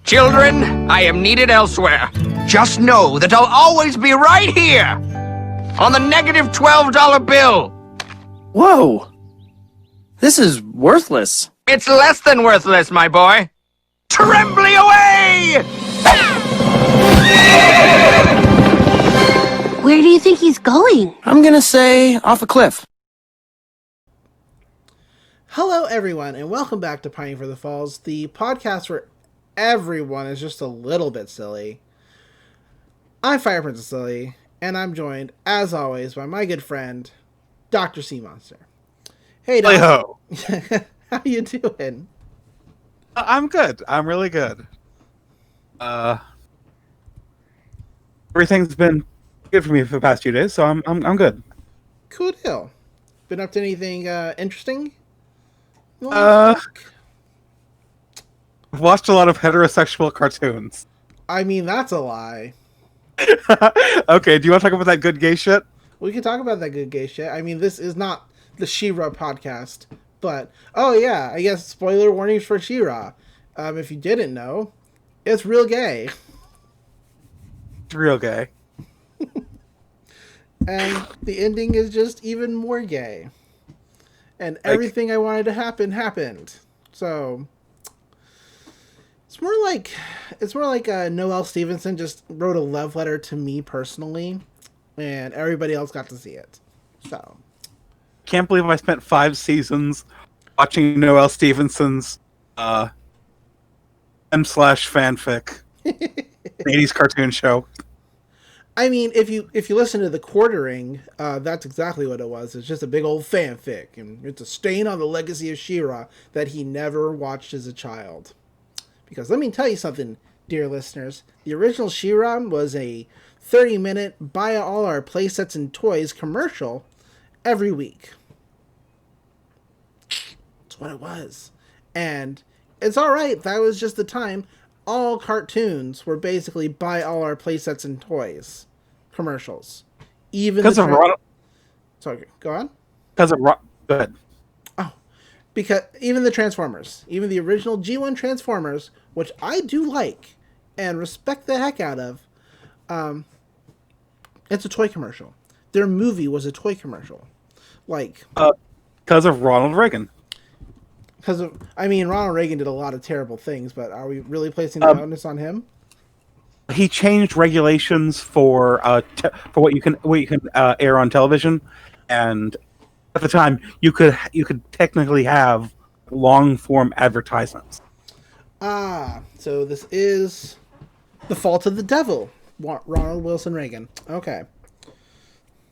Children, I am needed elsewhere. Just know that I'll always be right here on the negative $12 bill. Whoa! This is worthless. It's less than worthless, my boy. Trembly away! Where do you think he's going? I'm gonna say off a cliff. Hello, everyone, and welcome back to Pining for the Falls, the podcast where everyone is just a little bit silly. I'm Fire Princess Silly, and I'm joined, as always, by my good friend, Dr. Sea Monster. Hey, Doc. How you doing? I'm good. I'm really good. Everything's been good for me for the past few days, so I'm good. Cool deal. Been up to anything interesting? I've watched a lot of heterosexual cartoons. I mean, that's a lie. Okay, do you want to talk about that good gay shit? We can talk about that good gay shit. I mean, this is not the She-Ra podcast, but oh yeah, I guess spoiler warnings for She-Ra. If you didn't know, it's real gay. It's real gay. And the ending is just even more gay. And everything I wanted to happen happened. So it's more like Noelle Stevenson just wrote a love letter to me personally, and everybody else got to see it. So Can't believe I spent 5 seasons watching Noelle Stevenson's m/fanfic 80s cartoon show. I mean, if you listen to The Quartering, that's exactly what it was. It's just a big old fanfic, and it's a stain on the legacy of She-Ra that he never watched as a child. Because let me tell you something, dear listeners. The original She-Ra was a 30-minute buy all our playsets and toys commercial every week. That's what it was. And it's alright, that was just the time. All cartoons were basically buy all our playsets and toys commercials. Even Because of Ronald. Sorry, go on. Because of Go ahead. Oh, because even the Transformers, even the original G1 Transformers, which I do like and respect the heck out of, it's a toy commercial. Their movie was a toy commercial. Because of Ronald Reagan. Ronald Reagan did a lot of terrible things, but are we really placing the onus on him? He changed regulations for what you can air on television, and at the time you could technically have long form advertisements. So this is the fault of the devil, Ronald Wilson Reagan. Okay.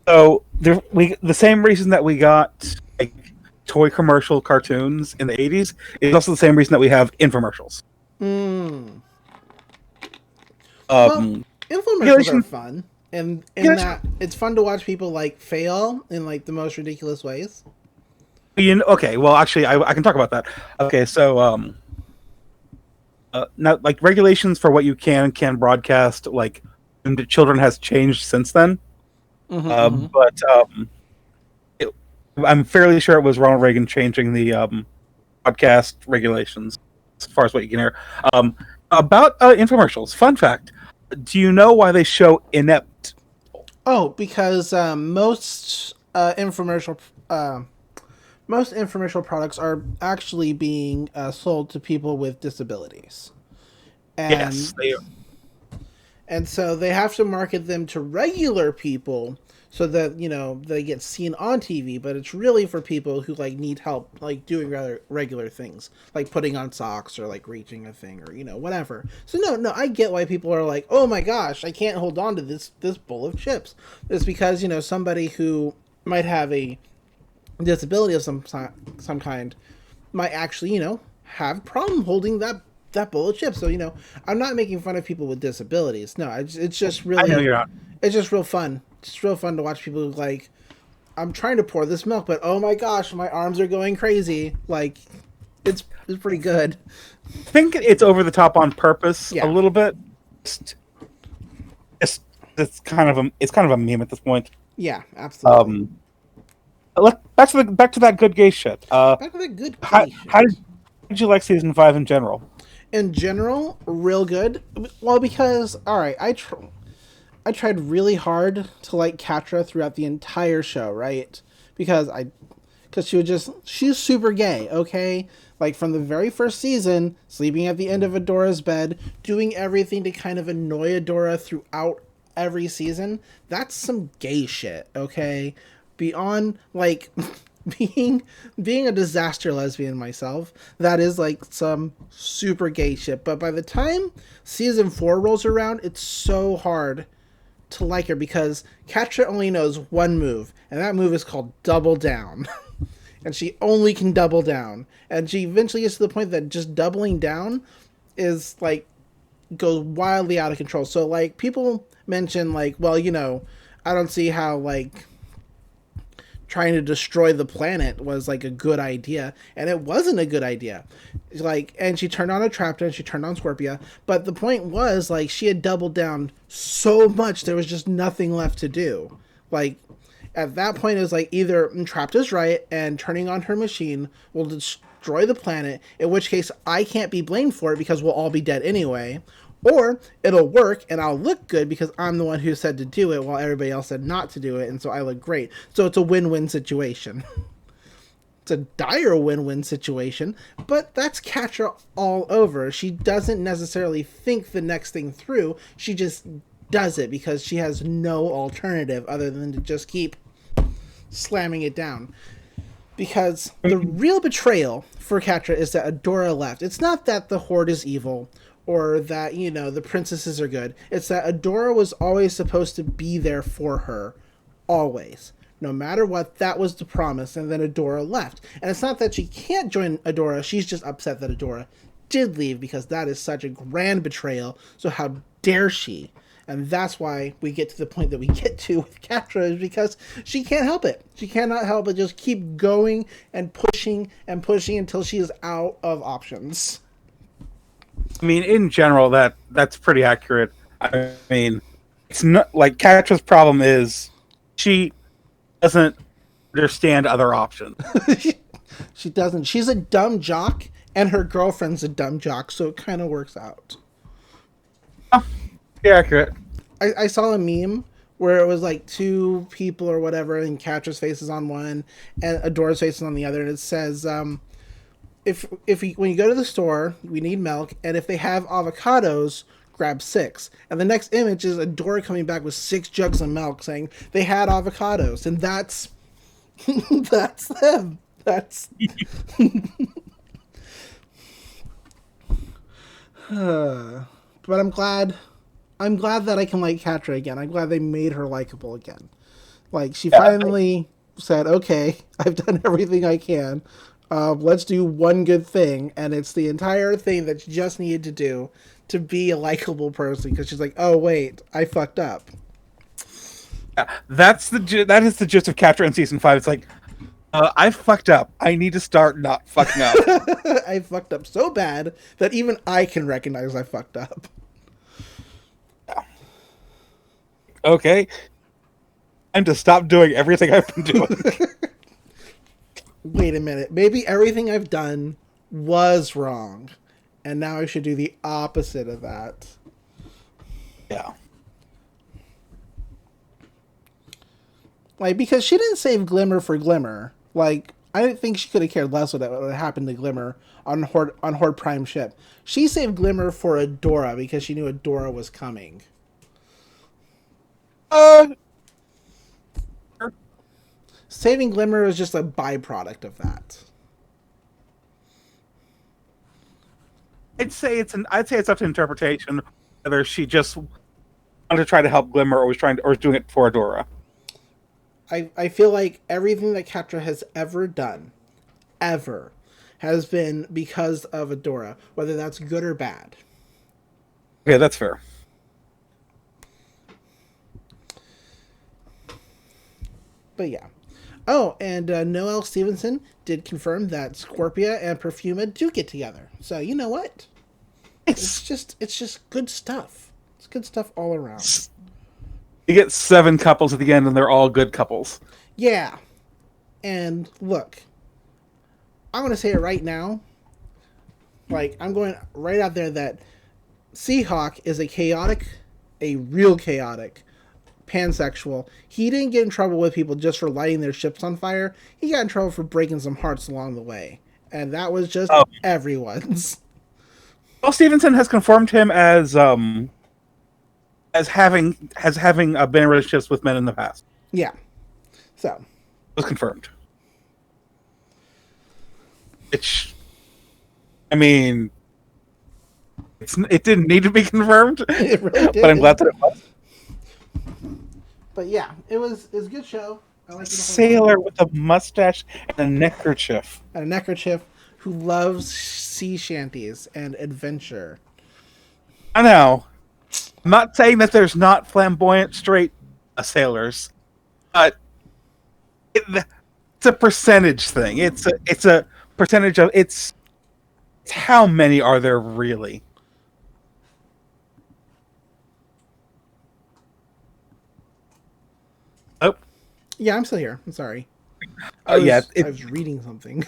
So the same reason that we got toy commercial cartoons in the 80s is also the same reason that we have infomercials. Well, infomercials are fun, and that it's fun to watch people fail in the most ridiculous ways. Okay, well actually I can talk about that. Okay, so now regulations for what you can broadcast to children has changed since then. But I'm fairly sure it was Ronald Reagan changing the broadcast regulations as far as what you can hear. About infomercials, fun fact: do you know why they show inept? Oh, because most infomercial products are actually being sold to people with disabilities. Yes, they are. And so they have to market them to regular people so that, they get seen on TV, but it's really for people who need help doing regular things, like putting on socks or reaching a thing or whatever. So no, I get why people are oh my gosh, I can't hold on to this bowl of chips. It's because somebody who might have a disability of some kind might actually have a problem holding that bowl of chips. So I'm not making fun of people with disabilities. No, it's just really, I know you're not. It's just real fun. It's real fun to watch people who I'm trying to pour this milk, but oh my gosh, my arms are going crazy. It's pretty good. I think it's over the top on purpose a little bit. It's kind of a meme at this point. Yeah, absolutely. Back to that good gay shit. Back to that good gay shit. How did you like season 5 in general? In general, real good. Well, because all right, I tried really hard to like Catra throughout the entire show, right? Because she's super gay, okay? Like from the very first season, sleeping at the end of Adora's bed, doing everything to kind of annoy Adora throughout every season. That's some gay shit, okay? Beyond like being a disaster lesbian myself, that is like some super gay shit. But by the time season 4 rolls around, it's so hard to like her because Catra only knows one move, and that move is called double down. And she only can double down. And she eventually gets to the point that just doubling down is like goes wildly out of control. So like people mention like, well, I don't see how like trying to destroy the planet was like a good idea, and it wasn't a good idea. Like, and she turned on Atrapta and she turned on Scorpia, but the point was like she had doubled down so much there was just nothing left to do. Like at that point it was like either Entrapta's right and turning on her machine will destroy the planet, in which case I can't be blamed for it because we'll all be dead anyway, or it'll work and I'll look good because I'm the one who said to do it while everybody else said not to do it, and so I look great. So it's a win-win situation. It's a dire win-win situation, but that's Catra all over. She doesn't necessarily think the next thing through. She just does it because she has no alternative other than to just keep slamming it down. Because the real betrayal for Catra is that Adora left. It's not that the Horde is evil or that, the princesses are good. It's that Adora was always supposed to be there for her. Always. No matter what, that was the promise, and then Adora left. And it's not that she can't join Adora, she's just upset that Adora did leave because that is such a grand betrayal, so how dare she? And that's why we get to the point that we get to with Catra, is because she can't help it. She cannot help but just keep going and pushing until she is out of options. I mean, in general, that's pretty accurate. I mean, it's not like Catra's problem is she doesn't understand other options. She doesn't. She's a dumb jock, and her girlfriend's a dumb jock, so it kind of works out. Oh, yeah, accurate. I saw a meme where it was like two people or whatever, and Catra's face is on one, and Adora's face is on the other, and it says, when you go to the store, we need milk, and if they have avocados, grab 6. And the next image is Adora coming back with 6 jugs of milk saying they had avocados, and that's that's them. That's but I'm glad that I can like Catra again. I'm glad they made her likable again. Like she finally said, "Okay, I've done everything I can. Let's do one good thing," and it's the entire thing that she just needed to do to be a likable person, because she's like, "Oh wait, I fucked up." That is the gist of Catra in season 5. It's like, I fucked up. I need to start not fucking up. I fucked up so bad that even I can recognize I fucked up. Okay, time to stop doing everything I've been doing. Wait a minute. Maybe everything I've done was wrong, and now I should do the opposite of that. Yeah. Like, because she didn't save Glimmer for Glimmer. Like, I didn't think she could have cared less what happened to Glimmer on Horde Prime ship. She saved Glimmer for Adora because she knew Adora was coming. Saving Glimmer was just a byproduct of that. I'd say it's up to interpretation whether she just wanted to try to help Glimmer or was doing it for Adora. I feel like everything that Catra has ever done, has been because of Adora, whether that's good or bad. Okay, that's fair. But yeah. Oh, and Noelle Stevenson did confirm that Scorpia and Perfuma do get together. So you know what? It's just good stuff. It's good stuff all around. You get 7 couples at the end, and they're all good couples. Yeah. And look, I'm going to say it right now. Like, I'm going right out there that Seahawk is a real chaotic pansexual. He didn't get in trouble with people just for lighting their ships on fire. He got in trouble for breaking some hearts along the way. And that was just everyone's. Well, Stevenson has confirmed him as having been in relationships with men in the past. Yeah. So. It was confirmed. Which, I mean, it didn't need to be confirmed, It really did. but I'm glad that it was. But yeah, it was a good show. I like it. Sailor with a mustache and a neckerchief. And a neckerchief who loves sea shanties and adventure. I know. I'm not saying that there's not flamboyant straight sailors, but it's a percentage thing. It's a percentage of it's how many are there really? Oh, Yeah, I'm still here. I'm sorry. I was reading something.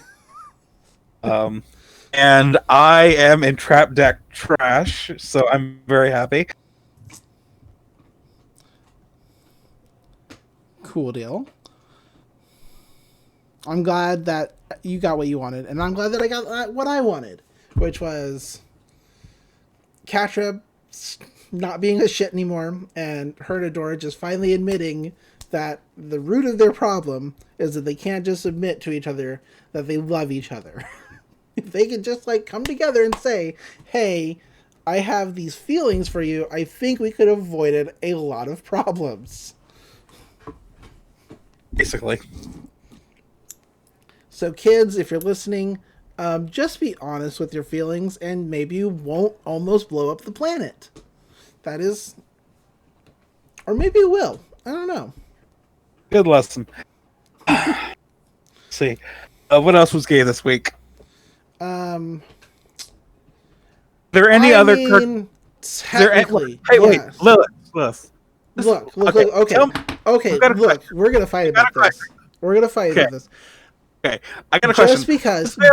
And I am in Trap Deck Trash, so I'm very happy. Cool deal. I'm glad that you got what you wanted, and I'm glad that I got what I wanted, which was Catra not being a shit anymore, and Herdador just finally admitting that the root of their problem is that they can't just admit to each other that they love each other. If they could just like come together and say, hey, I have these feelings for you, I think we could have avoided a lot of problems. Basically. So kids, if you're listening, just be honest with your feelings and maybe you won't almost blow up the planet. That is... Or maybe you will. I don't know. Good lesson. Let's see. What else was gay this week? There any other? Technically, Hey, wait, yes. Lilith. Look, okay. Okay, look, we're gonna fight about this. We're gonna fight about this. Okay, I got a question.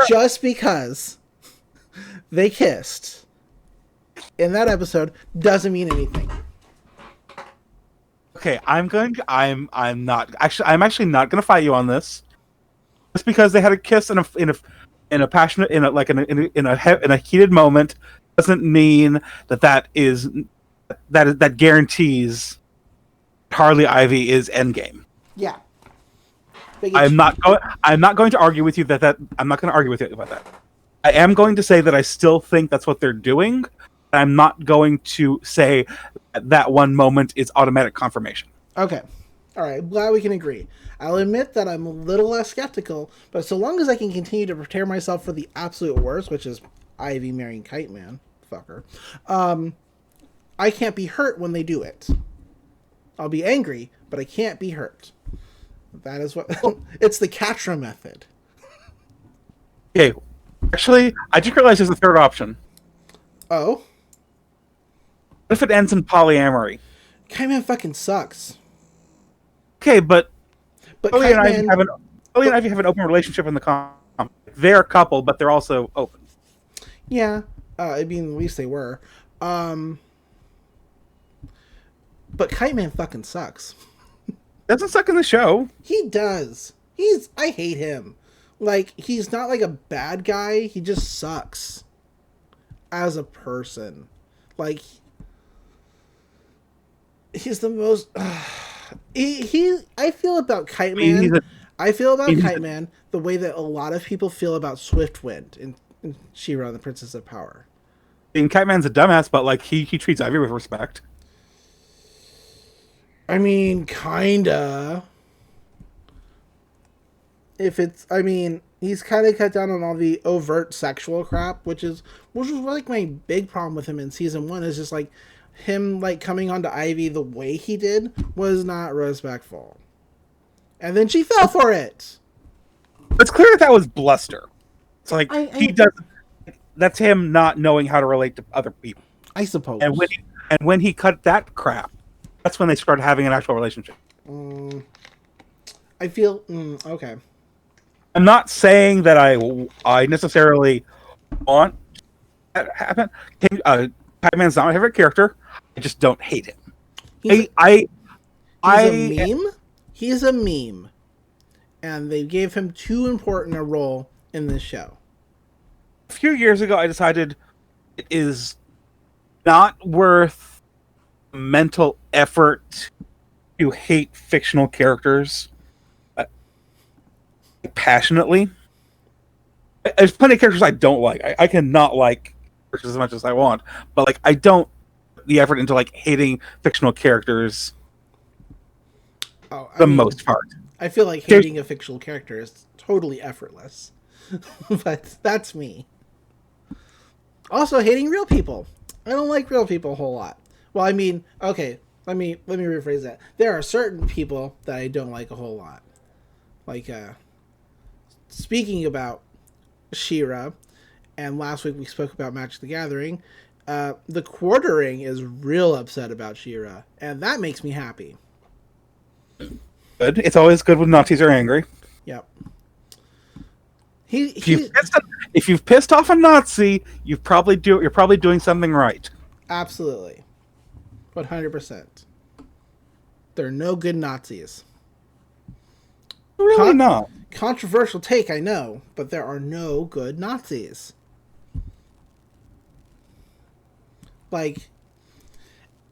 Just because they kissed in that episode doesn't mean anything. Okay, I'm actually not gonna fight you on this. Just because they had a kiss in a passionate in a heated moment doesn't mean that guarantees Harley Ivy is endgame. Yeah. I'm not going to argue with you I'm not going to argue with you about that. I am going to say that I still think that's what they're doing. I'm not going to say that one moment is automatic confirmation. Okay. All right. Glad we can agree. I'll admit that I'm a little less skeptical, but so long as I can continue to prepare myself for the absolute worst, which is Ivy marrying Kite Man, fucker, I can't be hurt when they do it. I'll be angry, but I can't be hurt. That is what... It's the Catra method. Okay. Actually, I just realized there's a third option. Oh? What if it ends in polyamory? Kite Man fucking sucks. Okay, but Chloe and Ivy have an open relationship in the comic. They're a couple, but they're also open. Yeah. I mean, at least they were. But Kite Man fucking sucks. Doesn't suck in the show. He does. I hate him. Like, he's not like a bad guy. He just sucks. As a person. Like, he's the most... I feel about Kite Man. Kite Man the way that a lot of people feel about Swiftwind in She-Ra and the Princess of Power. I mean, Kite Man's a dumbass, but like he treats Ivy with respect. I mean, kinda. He's kind of cut down on all the overt sexual crap, which was like my big problem with him in season 1. Is just like him like coming onto Ivy the way he did was not respectful, and then she fell for it. It's clear that was bluster. It's like he does. That's him not knowing how to relate to other people. I suppose. And when he cut that crap, that's when they started having an actual relationship. I feel okay. I'm not saying that I necessarily want that happened. Pac-Man's not my favorite character. I just don't hate him. He's I a meme. He's a meme. And they gave him too important a role in this show. A few years ago, I decided it is not worth mental effort to hate fictional characters passionately. There's plenty of characters I don't like. I cannot like characters as much as I want, but like I don't put the effort into like hating fictional characters. Most part. I feel like hating a fictional character is totally effortless, but that's me. Also, hating real people. I don't like real people a whole lot. Well, I mean, okay, let me rephrase that. There are certain people that I don't like a whole lot. Like, speaking about She-Ra, and last week we spoke about Magic the Gathering, the Quartering is real upset about She-Ra, and that makes me happy. Good. It's always good when Nazis are angry. Yep. If you've pissed off a Nazi, you're probably doing something right. Absolutely. 100%. There are no good Nazis. Really not. Controversial take, I know, but there are no good Nazis. Like,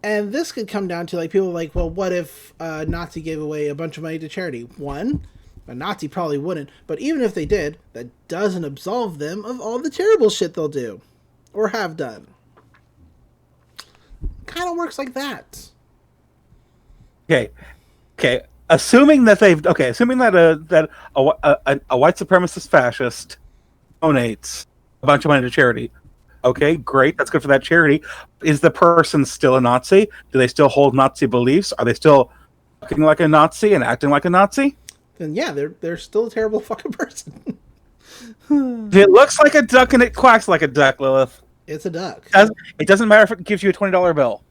and this could come down to, like, people like, well, what if a Nazi gave away a bunch of money to charity? One, a Nazi probably wouldn't, but even if they did, that doesn't absolve them of all the terrible shit they'll do. Or have done. Kind of works like that. Okay. Assuming that a white supremacist fascist donates a bunch of money to charity. Okay, great. That's good for that charity. Is the person still a Nazi? Do they still hold Nazi beliefs? Are they still looking like a Nazi and acting like a Nazi? Then yeah, they're still a terrible fucking person. It looks like a duck and it quacks like a duck, Lilith. It's a duck. It doesn't matter if it gives you a $20 bill.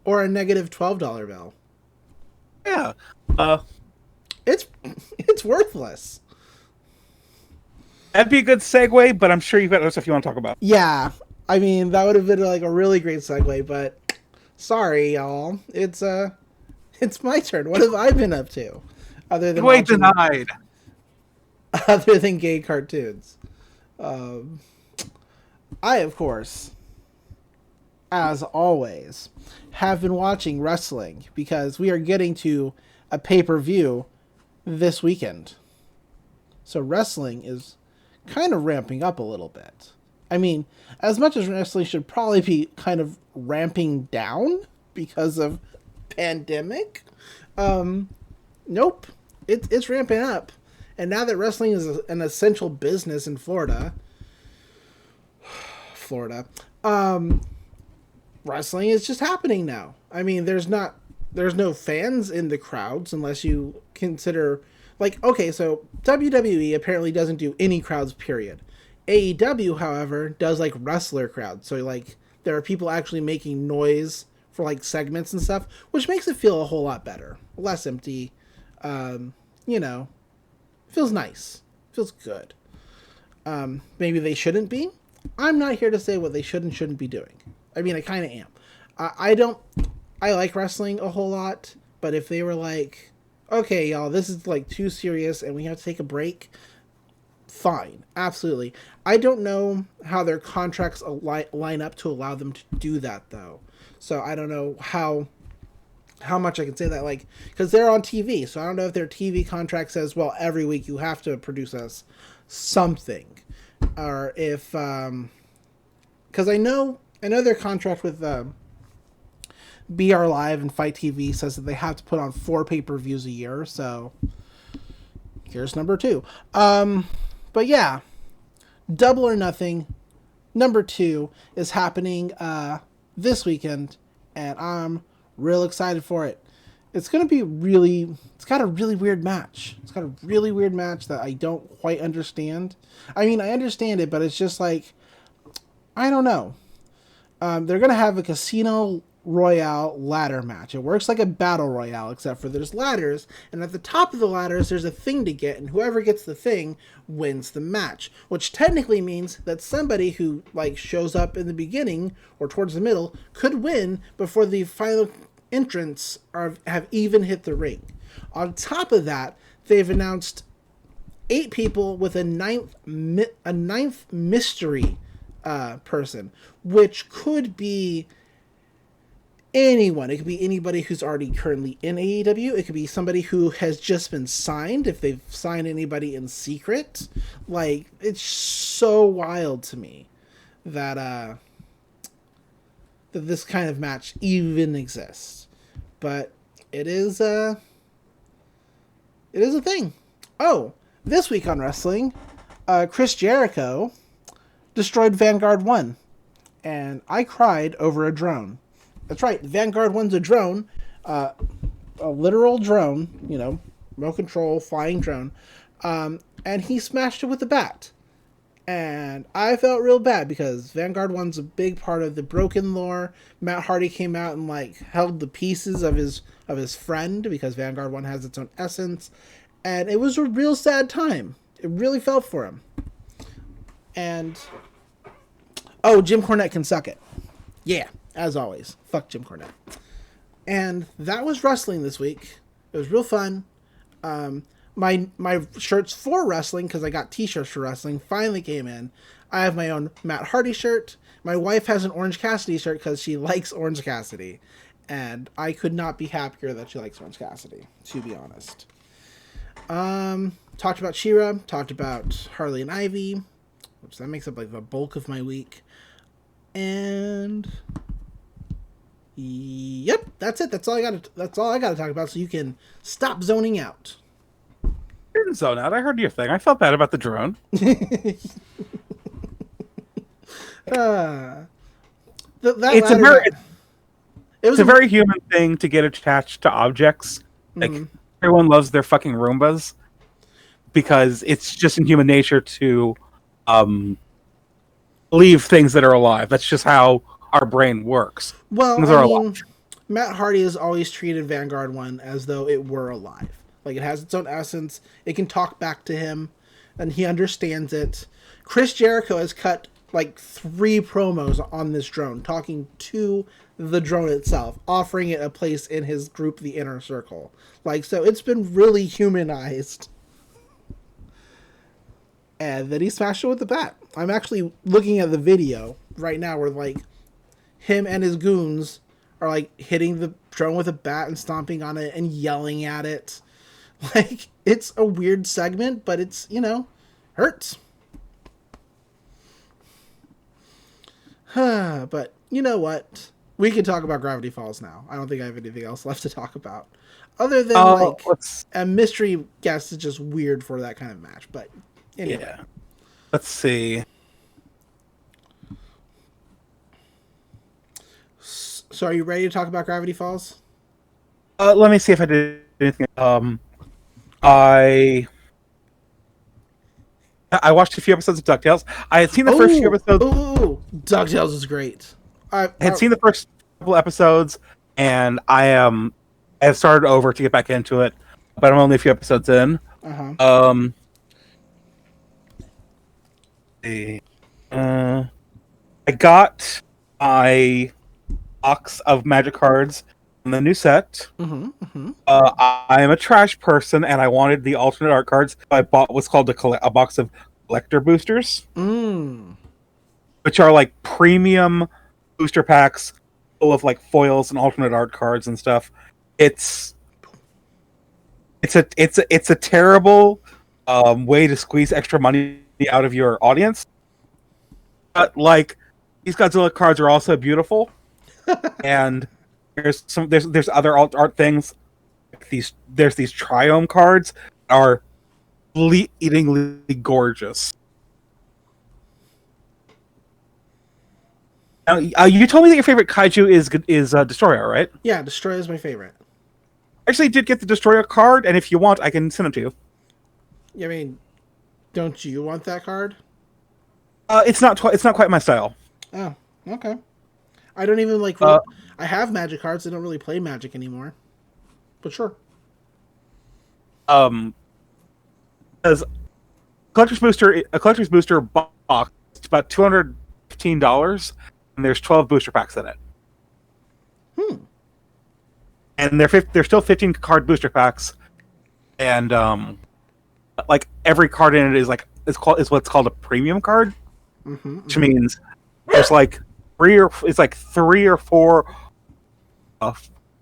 Or a negative $12 bill. Yeah. It's worthless. That'd be a good segue, but I'm sure you've got other stuff you want to talk about. Yeah. I mean, that would have been like a really great segue, but sorry, y'all. It's my turn. What have I been up to? Other than denied. Other than gay cartoons. I, of course, as always, have been watching wrestling because we are getting to a pay-per-view this weekend. So wrestling is kind of ramping up a little bit. I mean, as much as wrestling should probably be kind of ramping down because of pandemic, nope, it's ramping up. And now that wrestling is an essential business in Florida, wrestling is just happening now. I mean, there's no fans in the crowds unless you consider, like, okay, so WWE apparently doesn't do any crowds, period. AEW, however, does like wrestler crowds. So like there are people actually making noise for like segments and stuff, which makes it feel a whole lot better. Less empty. Feels nice. Feels good. Maybe they shouldn't be. I'm not here to say what they should and shouldn't be doing. I mean, I kind of am. I like wrestling a whole lot, but if they were like, okay, y'all, this is like too serious and we have to take a break, fine. Absolutely. I don't know how their contracts line up to allow them to do that, though. So I don't know how much I can say that, like, because they're on TV, so I don't know if their TV contract says, well, every week you have to produce us something, or if, because I know their contract with BR Live and Fight TV says that they have to put on 4 pay-per-views a year, so here's number 2. But yeah, Double or Nothing, number 2, is happening this weekend, and I'm real excited for it. It's got a really weird match. It's got a really weird match that I don't quite understand. I mean, I understand it, but it's just like, I don't know. They're going to have a casino royale ladder match. It works like a battle royale, except for there's ladders, and at the top of the ladders there's a thing to get, and whoever gets the thing wins the match. Which technically means that somebody who like shows up in the beginning or towards the middle could win before the final entrants have even hit the ring. On top of that, they've announced 8 people with a ninth mystery person, which could be anyone. It could be anybody who's already currently in AEW. It could be somebody who has just been signed, if they've signed anybody in secret. Like, it's so wild to me that that this kind of match even exists. But it is a thing. Oh, this week on wrestling, Chris Jericho destroyed Vanguard 1, and I cried over a drone. That's right, Vanguard 1's a drone, a literal drone, remote control, flying drone, and he smashed it with a bat. And I felt real bad because Vanguard 1's a big part of the Broken lore. Matt Hardy came out and held the pieces of his friend, because Vanguard 1 has its own essence, and it was a real sad time. It really felt for him. And Jim Cornette can suck it. Yeah. As always, fuck Jim Cornette. And that was wrestling this week. It was real fun. My shirts for wrestling, because I got t-shirts for wrestling, finally came in. I have my own Matt Hardy shirt. My wife has an Orange Cassidy shirt because she likes Orange Cassidy. And I could not be happier that she likes Orange Cassidy, to be honest. Talked about She-Ra, talked about Harley and Ivy, which that makes up the bulk of my week. And yep, that's it. That's all I got to talk about. So you can stop zoning out. I didn't zone out. I heard your thing. I felt bad about the drone. It's a very human thing to get attached to objects. Like, everyone loves their fucking Roombas because it's just in human nature to believe things that are alive. That's just how our brain works. Well, Matt Hardy has always treated Vanguard 1 as though it were alive. Like, it has its own essence. It can talk back to him, and he understands it. Chris Jericho has cut 3 promos on this drone, talking to the drone itself, offering it a place in his group, the Inner Circle. So it's been really humanized. And then he smashed it with the bat. I'm actually looking at the video right now where him and his goons are hitting the drone with a bat and stomping on it and yelling at it. It's a weird segment, but it's, hurts. But you know what? We can talk about Gravity Falls now. I don't think I have anything else left to talk about. Other than a mystery guest is just weird for that kind of match. But anyway. Yeah. Let's see. So are you ready to talk about Gravity Falls? Let me see if I did anything. I watched a few episodes of DuckTales. I had seen the first few episodes. Ooh, DuckTales is great. I had seen the first couple episodes, and I have started over to get back into it, but I'm only a few episodes in. I got my box of magic cards in the new set. I am a trash person, and I wanted the alternate art cards. I bought what's called a box of collector boosters, which are premium booster packs full of foils and alternate art cards and stuff. It's a terrible way to squeeze extra money out of your audience. But these Godzilla cards are also beautiful, and there's other art things. There's these Triome cards that are bleedingly gorgeous. Now, you told me that your favorite kaiju is Destroyer, right? Yeah, Destroyer is my favorite. I actually did get the Destroyer card, and if you want, I can send it to you. I mean, don't you want that card? It's not quite my style. Oh, okay. I don't even like. I have Magic cards. I don't really play Magic anymore. But sure. As a collector's booster box, it's about $215, and there's 12 booster packs in it. And they're still 15 card booster packs, and like every card in it is what's called a premium card, which means there's like three or four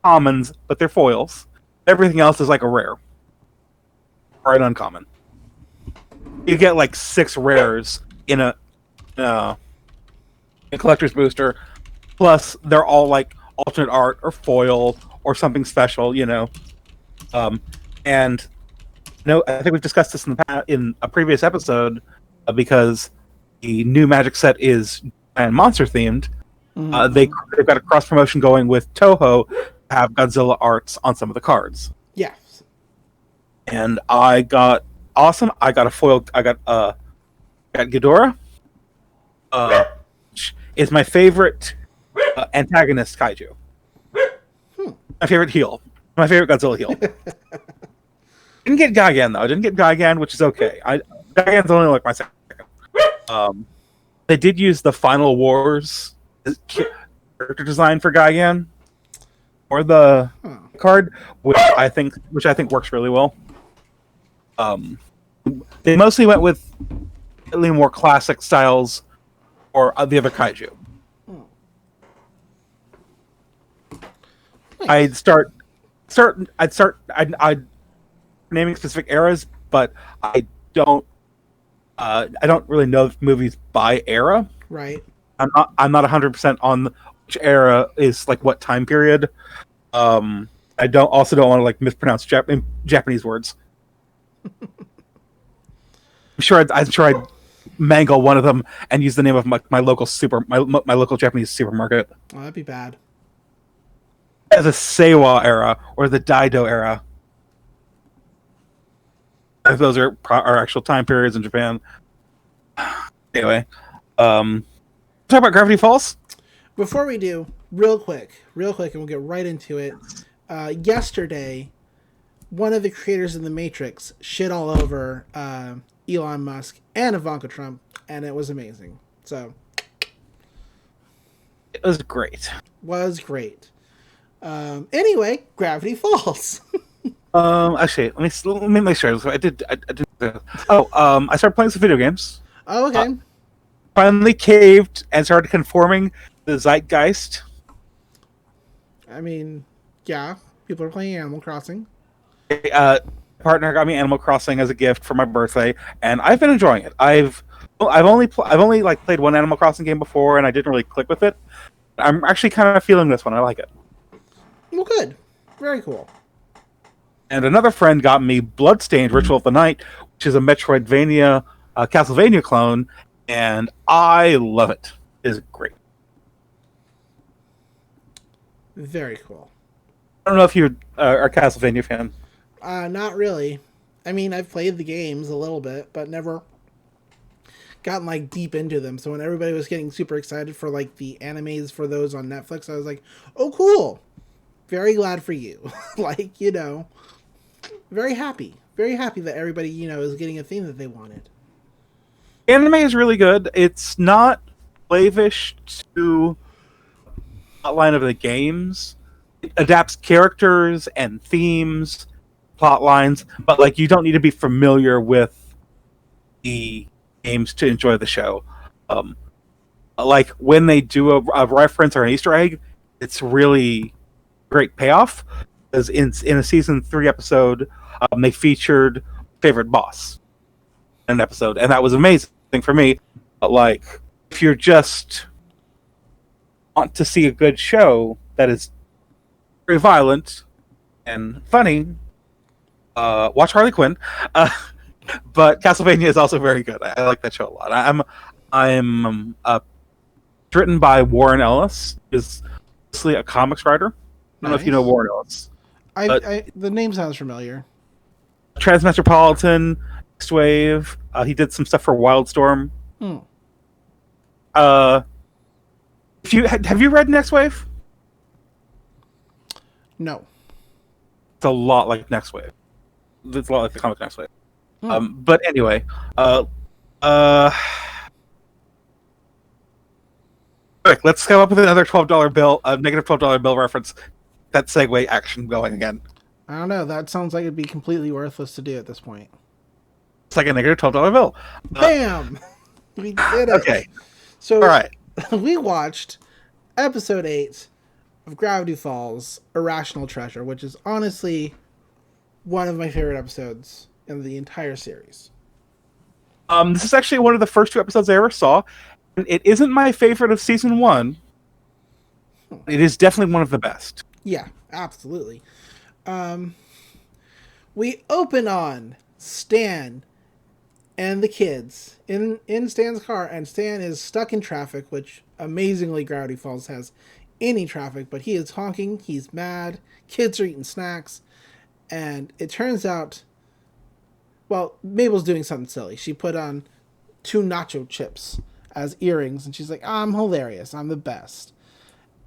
commons, but they're foils. Everything else is like a rare or an uncommon. You get like 6 rares in a collector's booster, plus they're all like alternate art or foil or something special, and I think we've discussed this in a previous episode, because the new Magic set is giant monster themed. They've got a cross promotion going with Toho to have Godzilla arts on some of the cards. Yes. And I got a foil. I got Ghidorah, which is my favorite antagonist kaiju. My favorite heel. My favorite Godzilla heel. Didn't get Gigan though. Didn't get Gigan, which is okay. Gigan's only like my second. They did use the Final Wars character design for Gigan or the card, which I think works really well. They mostly went with slightly more classic styles or the other kaiju. I'd naming specific eras, but I don't really know movies by era. Right. I'm not 100% on which era is like what time period. I don't want to like mispronounce Japanese words. I'm sure I'd mangle one of them and use the name of my local Japanese supermarket. Oh, that'd be bad. As a Seiwa era or the Daido era. If those are actual time periods in Japan. Anyway, talk about Gravity Falls. Before we do, real quick, and we'll get right into it. Yesterday, one of the creators of The Matrix shit all over Elon Musk and Ivanka Trump, and it was amazing. So, it was great. Anyway, Gravity Falls. Actually, let me make sure. I did. I started playing some video games. Oh, okay. Finally caved and started conforming to the zeitgeist. I mean, yeah, people are playing Animal Crossing. Partner got me Animal Crossing as a gift for my birthday, and I've been enjoying it. I've only like played one Animal Crossing game before, and I didn't really click with it. I'm actually kind of feeling this one. I like it. Well, good. Very cool. And another friend got me Bloodstained Ritual of the Night, which is a Metroidvania, Castlevania clone, and I love it. It is great. Very cool. I don't know if you are a Castlevania fan. Not really. I mean, I've played the games a little bit, but never gotten like deep into them. So when everybody was getting super excited for like the animes for those on Netflix, I was like, "Oh, cool! Very glad for you." Like, very happy that everybody is getting a thing that they wanted. Anime is really good. It's not slavish to the plotline of the games. It adapts characters and themes, plot lines, but like you don't need to be familiar with the games to enjoy the show. Like when they do a reference or an Easter egg, it's really great payoff. Because in a season 3 episode, they featured favorite boss in an episode, and that was amazing for me. But like, if you're just want to see a good show that is very violent and funny, watch Harley Quinn. But Castlevania is also very good. I like that show a lot. I'm written by Warren Ellis, who's mostly a comics writer. I don't know if you know Warren Ellis. The name sounds familiar. Transmetropolitan, Next Wave. He did some stuff for Wildstorm. If If you have you read Next Wave? No. It's a lot like Next Wave. It's a lot like the comic Next Wave. But anyway, quick, let's come up with another $12 bill, negative $12 bill reference. That segue action going again. I don't know. That sounds like it'd be completely worthless to do at this point. It's like a negative $12 bill. Bam! We did it. Okay. So All right. we watched episode 8 of Gravity Falls, Irrational Treasure, which is honestly one of my favorite episodes in the entire series. This is actually one of the first 2 episodes I ever saw. And it isn't my favorite of season 1. It is definitely one of the best. Yeah, absolutely. We open on Stan and the kids in Stan's car, and Stan is stuck in traffic, which amazingly Gravity Falls has any traffic, but he is honking, he's mad, kids are eating snacks, and it turns out, well, Mabel's doing something silly. She put on 2 nacho chips as earrings, and she's like, I'm hilarious, I'm the best.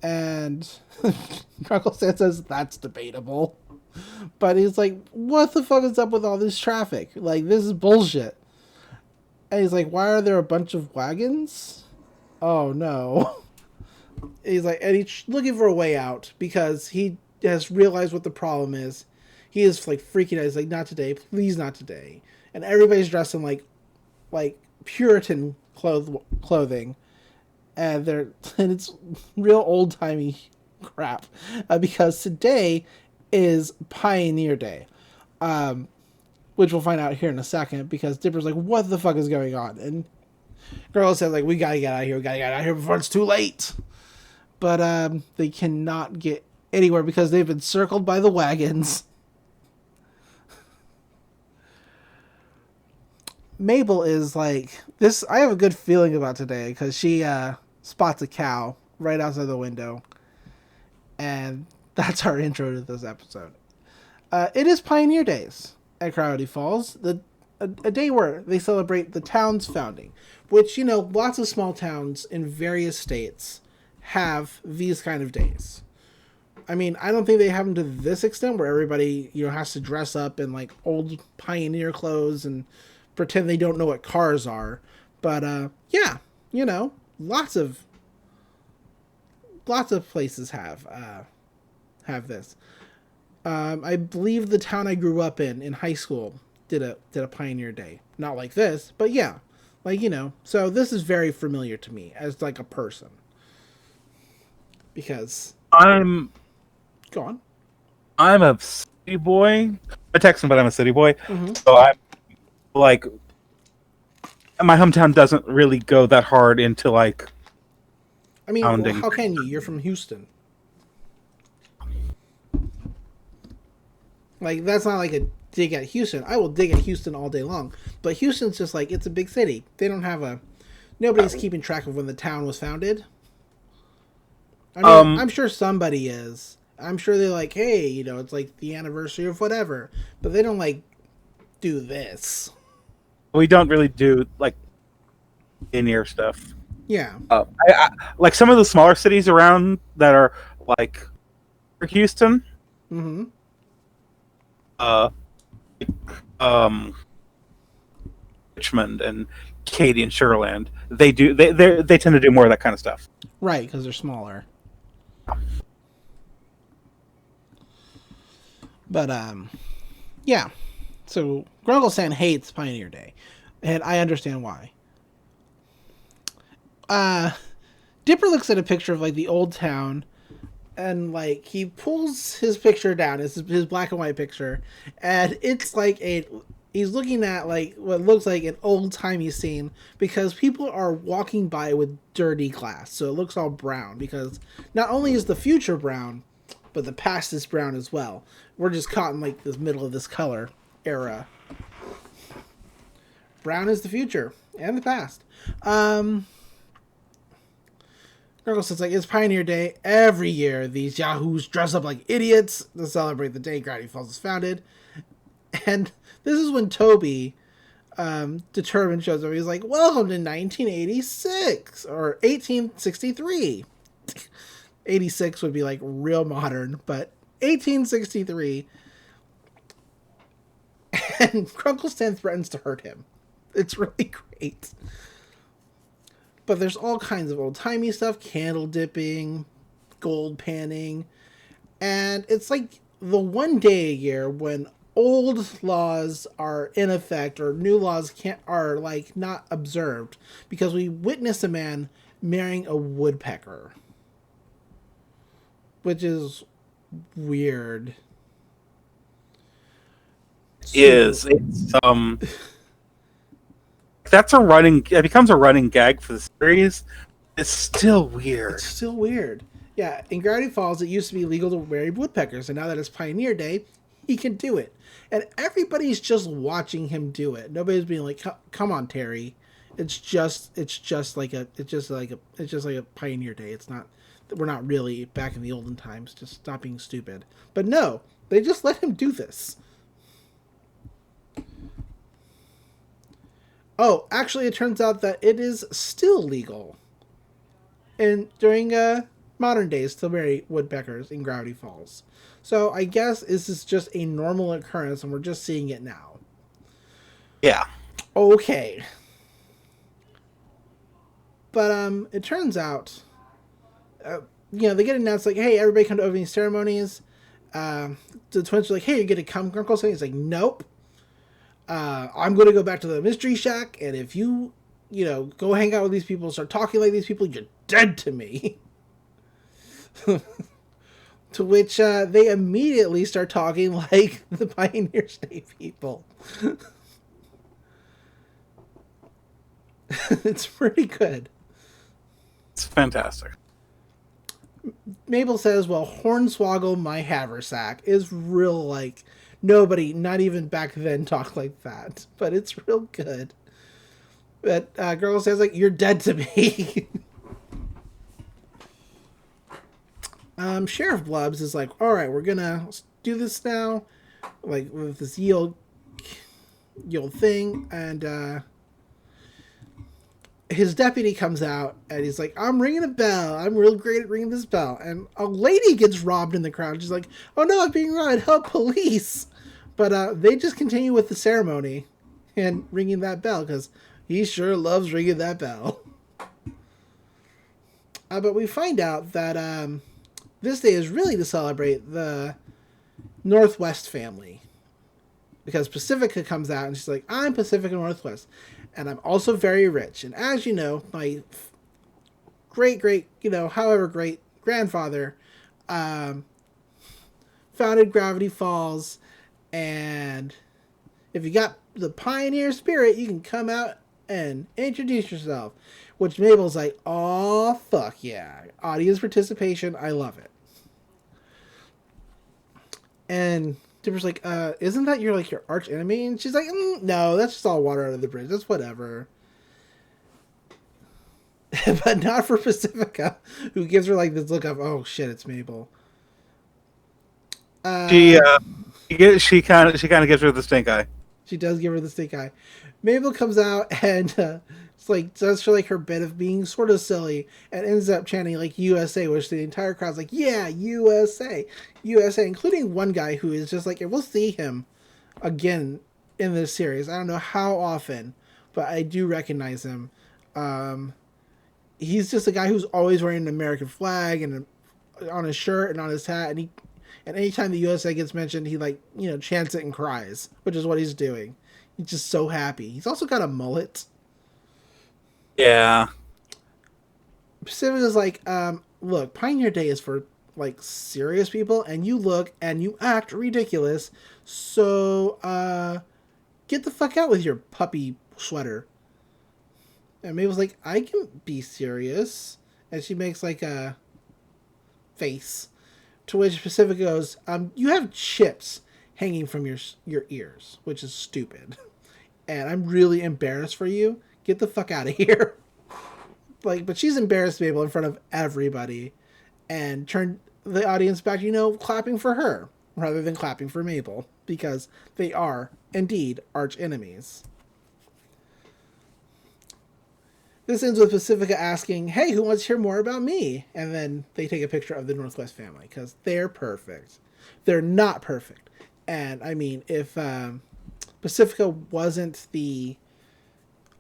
And Uncle Stan says, that's debatable. But he's like, what the fuck is up with all this traffic? Like, this is bullshit. And he's like, why are there a bunch of wagons? Oh, no. He's like, and he's looking for a way out because he has realized what the problem is. He is, like, freaking out. He's like, not today. Please not today. And everybody's dressed in, like Puritan clothing. And it's real old-timey crap. Because today is Pioneer Day. Which we'll find out here in a second, because Dipper's like, what the fuck is going on? And Girl says, like, we gotta get out of here before it's too late. But they cannot get anywhere because they've been circled by the wagons. Mabel is like, this, I have a good feeling about today, because she spots a cow right outside the window. And that's our intro to this episode. It is Pioneer Days at Gravity Falls, a day where they celebrate the town's founding, which, you know, lots of small towns in various states have these kind of days. I mean, I don't think they have them to this extent where everybody, you know, has to dress up in, like, old pioneer clothes and pretend they don't know what cars are. But, yeah, you know, lots of places have this. I believe the town I grew up in high school did a Pioneer Day. Not like this, but yeah. Like, you know, so this is very familiar to me as, like, a person. Because I'm a city boy. I'm a Texan, but I'm a city boy. Mm-hmm. So I'm like, my hometown doesn't really go that hard into, like, I mean, well, how can you? You're from Houston. Like, that's not like a dig at Houston. I will dig at Houston all day long. But Houston's just like, it's a big city. They don't have nobody's keeping track of when the town was founded. I mean, I'm sure somebody is. I'm sure they're like, hey, you know, it's like the anniversary of whatever. But they don't, like, do this. We don't really do, like, in-ear stuff. Yeah. I like some of the smaller cities around that are, like, Houston. Mm-hmm. Richmond and Katy and Sugarland. They tend to do more of that kind of stuff. Right, because they're smaller. But yeah. So Grungle Stan hates Pioneer Day, and I understand why. Dipper looks at a picture of, like, the old town, and, like, he pulls his picture down, his black and white picture, and it's like he's looking at, like, what looks like an old-timey scene, because people are walking by with dirty glass, so it looks all brown, because not only is the future brown, but the past is brown as well. We're just caught in, like, the middle of this color era. Brown is the future, and the past. Gurgle says, like, it's Pioneer Day. Every year, these yahoos dress up like idiots to celebrate the day Gravity Falls was founded. And this is when Toby, determined, shows up. He's like, welcome to 1986, or 1863. 86 would be like real modern, but 1863, and Grunkle Stan threatens to hurt him. It's really great. But there's all kinds of old-timey stuff, candle dipping, gold panning, and it's like the one day a year when old laws are in effect or new laws are like not observed because we witness a man marrying a woodpecker, which is weird. It's that's a running. It becomes a running gag for the series. It's still weird. It's still weird. Yeah, in Gravity Falls, it used to be legal to marry woodpeckers, and now that it's Pioneer Day, he can do it, and everybody's just watching him do it. Nobody's being like, "Come on, Terry." It's just like a Pioneer Day. It's not. We're not really back in the olden times. Just stop being stupid. But no, they just let him do this. Oh, actually, it turns out that it is still legal, and during modern days to marry woodpeckers in Gravity Falls. So I guess this is just a normal occurrence, and we're just seeing it now. Yeah. Okay. But it turns out, they get announced like, "Hey, everybody come to opening ceremonies." The twins are like, "Hey, you're gonna come, Grunkle?" So he's like, "Nope. I'm gonna go back to the mystery shack, and if you go hang out with these people, start talking like these people, you're dead to me." To which they immediately start talking like the Pioneer State people. It's pretty good. It's fantastic. Mabel says, "Well, Hornswoggle my haversack," is real like nobody, not even back then, talked like that. But it's real good. But Girl says like, "You're dead to me." Sheriff Blubs is like, "All right, we're gonna do this now, like with this yield thing," and his deputy comes out and he's like, "I'm ringing a bell. I'm real great at ringing this bell." And a lady gets robbed in the crowd. She's like, "Oh no, I'm being robbed. Help, police!" But they just continue with the ceremony and ringing that bell because he sure loves ringing that bell. But we find out that this day is really to celebrate the Northwest family. Because Pacifica comes out and she's like, "I'm Pacifica Northwest. And I'm also very rich. And as you know, my great, however great grandfather founded Gravity Falls. And if you got the pioneer spirit, you can come out and introduce yourself." Which Mabel's like, "Oh, fuck yeah. Audience participation. I love it." And Dipper's like, "Isn't that your arch enemy?" And she's like, "No, that's just all water under the bridge. That's whatever." But not for Pacifica, who gives her like this look of, "Oh shit, it's Mabel." She kind of gives her the stink eye. She does give her the stink eye. Mabel comes out and it's like does for like her bit of being sort of silly and ends up chanting like USA, which the entire crowd's like, "Yeah, USA, USA," including one guy who is just like, and we'll see him again in this series. I don't know how often, but I do recognize him. He's just a guy who's always wearing an American flag and on his shirt and on his hat, and anytime the USA gets mentioned, he chants it and cries, which is what he's doing. He's just so happy. He's also got a mullet. Yeah. Pacifica's like, "Look, Pioneer Day is for like serious people, and you look and you act ridiculous. So get the fuck out with your puppy sweater." And Mabel's like, "I can be serious," and she makes like a face. To which Pacifica goes, "You have chips hanging from your ears, which is stupid. And I'm really embarrassed for you. Get the fuck out of here." But she's embarrassed Mabel in front of everybody and turned the audience back, clapping for her rather than clapping for Mabel because they are indeed arch enemies. This ends with Pacifica asking, hey, who wants to hear more about me? And then they take a picture of the Northwest family because they're perfect. They're not perfect. And I mean, if Pacifica wasn't the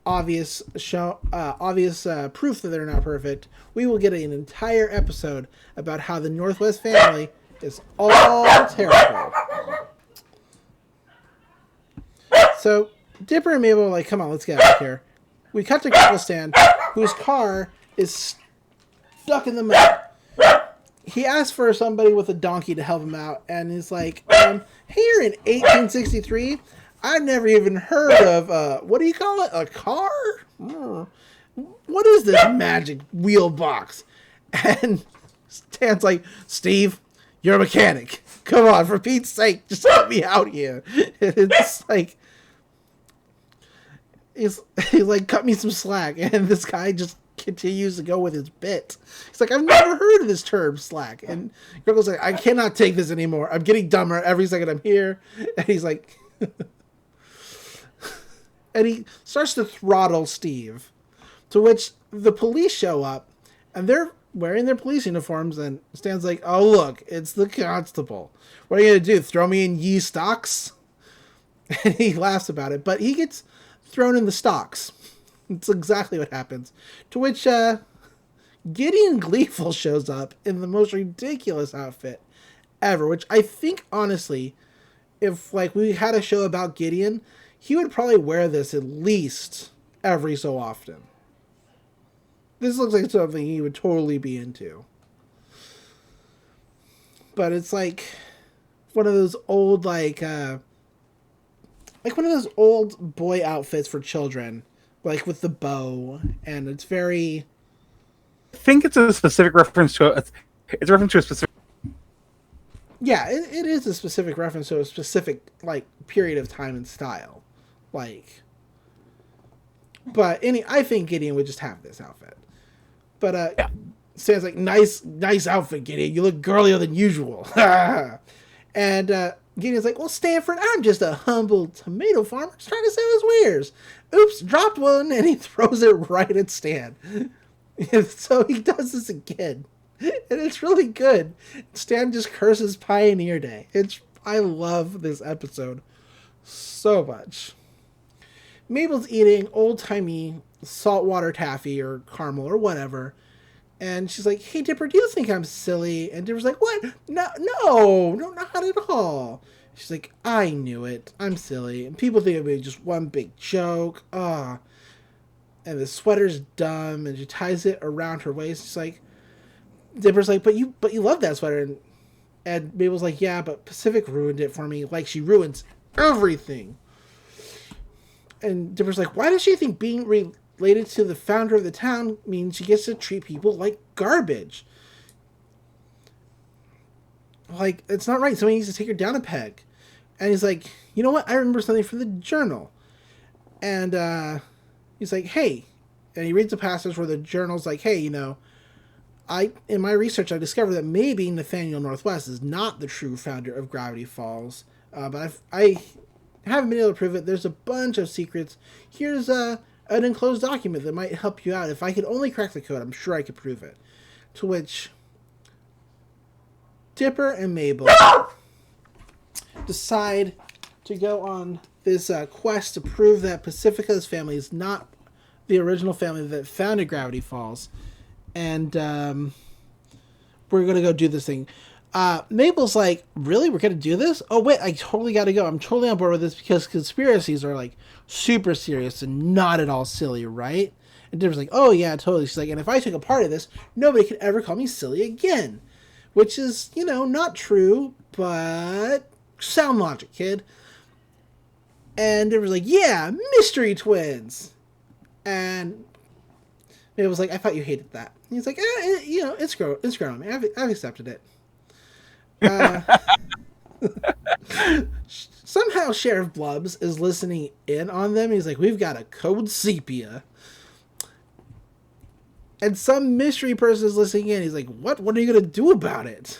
obvious proof that they're not perfect, we will get an entire episode about how the Northwest family is all terrible. So Dipper and Mabel are like, come on, let's get out of here. We cut to Colonel Stan, whose car is stuck in the mud. He asks for somebody with a donkey to help him out, and he's like, here in 1863, I've never even heard of, what do you call it, a car? What is this magic wheel box? And Stan's like, Steve, you're a mechanic. Come on, for Pete's sake, just help me out here. It's like... He's like, cut me some slack, and this guy just continues to go with his bit. He's like, I've never heard of this term, slack. And Grego's like, I cannot take this anymore. I'm getting dumber every second I'm here. And he's like, and he starts to throttle Steve. To which the police show up, and they're wearing their police uniforms, and Stan's like, oh, look, it's the constable. What are you going to do, throw me in ye stocks? And he laughs about it, but he gets thrown in the stocks. It's exactly what happens. To which Gideon Gleeful shows up in the most ridiculous outfit ever, which I think, honestly, if like we had a show about Gideon, he would probably wear this at least every so often. This looks like something he would totally be into. But it's like one of those old, like one of those old boy outfits for children, like with the bow, and it's very... I think it's a specific reference to it's a reference to a specific... Yeah, it is a specific reference to a specific, like, period of time and style. Like... But I think Gideon would just have this outfit. But, yeah. Stan's like, nice outfit, Gideon. You look girlier than usual. And, Gideon's like, well, Stanford, I'm just a humble tomato farmer just trying to sell his wares. Oops, dropped one, and he throws it right at Stan. So he does this again. And it's really good. Stan just curses Pioneer Day. I love this episode so much. Mabel's eating old-timey saltwater taffy or caramel or whatever. And she's like, hey, Dipper, do you think I'm silly? And Dipper's like, what? No, not at all. She's like, I knew it. I'm silly. And people think it'd be just one big joke. And the sweater's dumb. And she ties it around her waist. She's like, Dipper's like, but you love that sweater. And Mabel's like, yeah, but Pacific ruined it for me. Like, she ruins everything. And Dipper's like, why does she think being related to the founder of the town means she gets to treat people like garbage? Like, it's not right. Somebody needs to take her down a peg. And he's like, you know what? I remember something from the journal. And he's like, hey. And he reads a passage where the journal's like, hey, in my research, I discovered that maybe Nathaniel Northwest is not the true founder of Gravity Falls. But I haven't been able to prove it. There's a bunch of secrets. Here's an enclosed document that might help you out. If I could only crack the code, I'm sure I could prove it. To which Dipper and Mabel decide to go on this quest to prove that Pacifica's family is not the original family that founded Gravity Falls. And we're going to go do this thing. Mabel's like, really? We're going to do this? Oh, wait, I totally got to go. I'm totally on board with this because conspiracies are, like, super serious and not at all silly, right? And Dipper's like, oh, yeah, totally. She's like, and if I took a part of this, nobody could ever call me silly again. Which is, not true, but sound logic, kid. And Dipper's like, yeah, mystery twins. And Mabel's like, I thought you hated that. And he's like, it's grown on me. I've accepted it. Somehow Sheriff Blubbs is listening in on them. He's like, we've got a code sepia. And some mystery person is listening in. He's like, what are you going to do about it?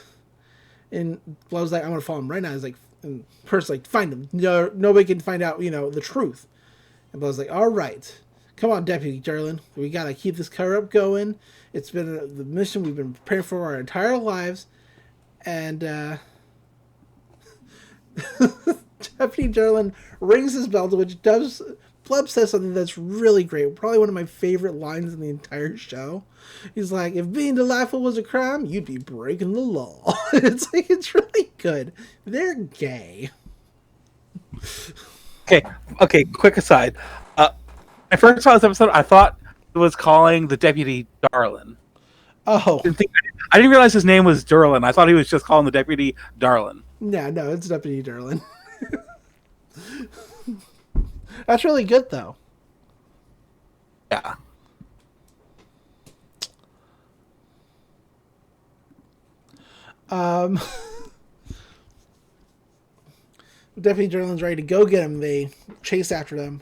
And Blubbs like, I'm going to follow him right now. He's like, and person's like, find him. No, nobody can find out, the truth. And Blubbs like, all right. Come on, Deputy Darlin. We gotta keep this cover up going. It's been the mission we've been preparing for our entire lives. And Deputy Darlin rings his bell, to which Blub says something that's really great. Probably one of my favorite lines in the entire show. He's like, if being delightful was a crime, you'd be breaking the law. It's really good. They're gay. Okay. Quick aside. When I first saw this episode, I thought it was calling the deputy Darlin. Oh. I didn't realize his name was Darlin. I thought he was just calling the deputy Darlin. No, it's Deputy Darlin. That's really good, though. Yeah. Deputy Darlin's ready to go get him. They chase after them.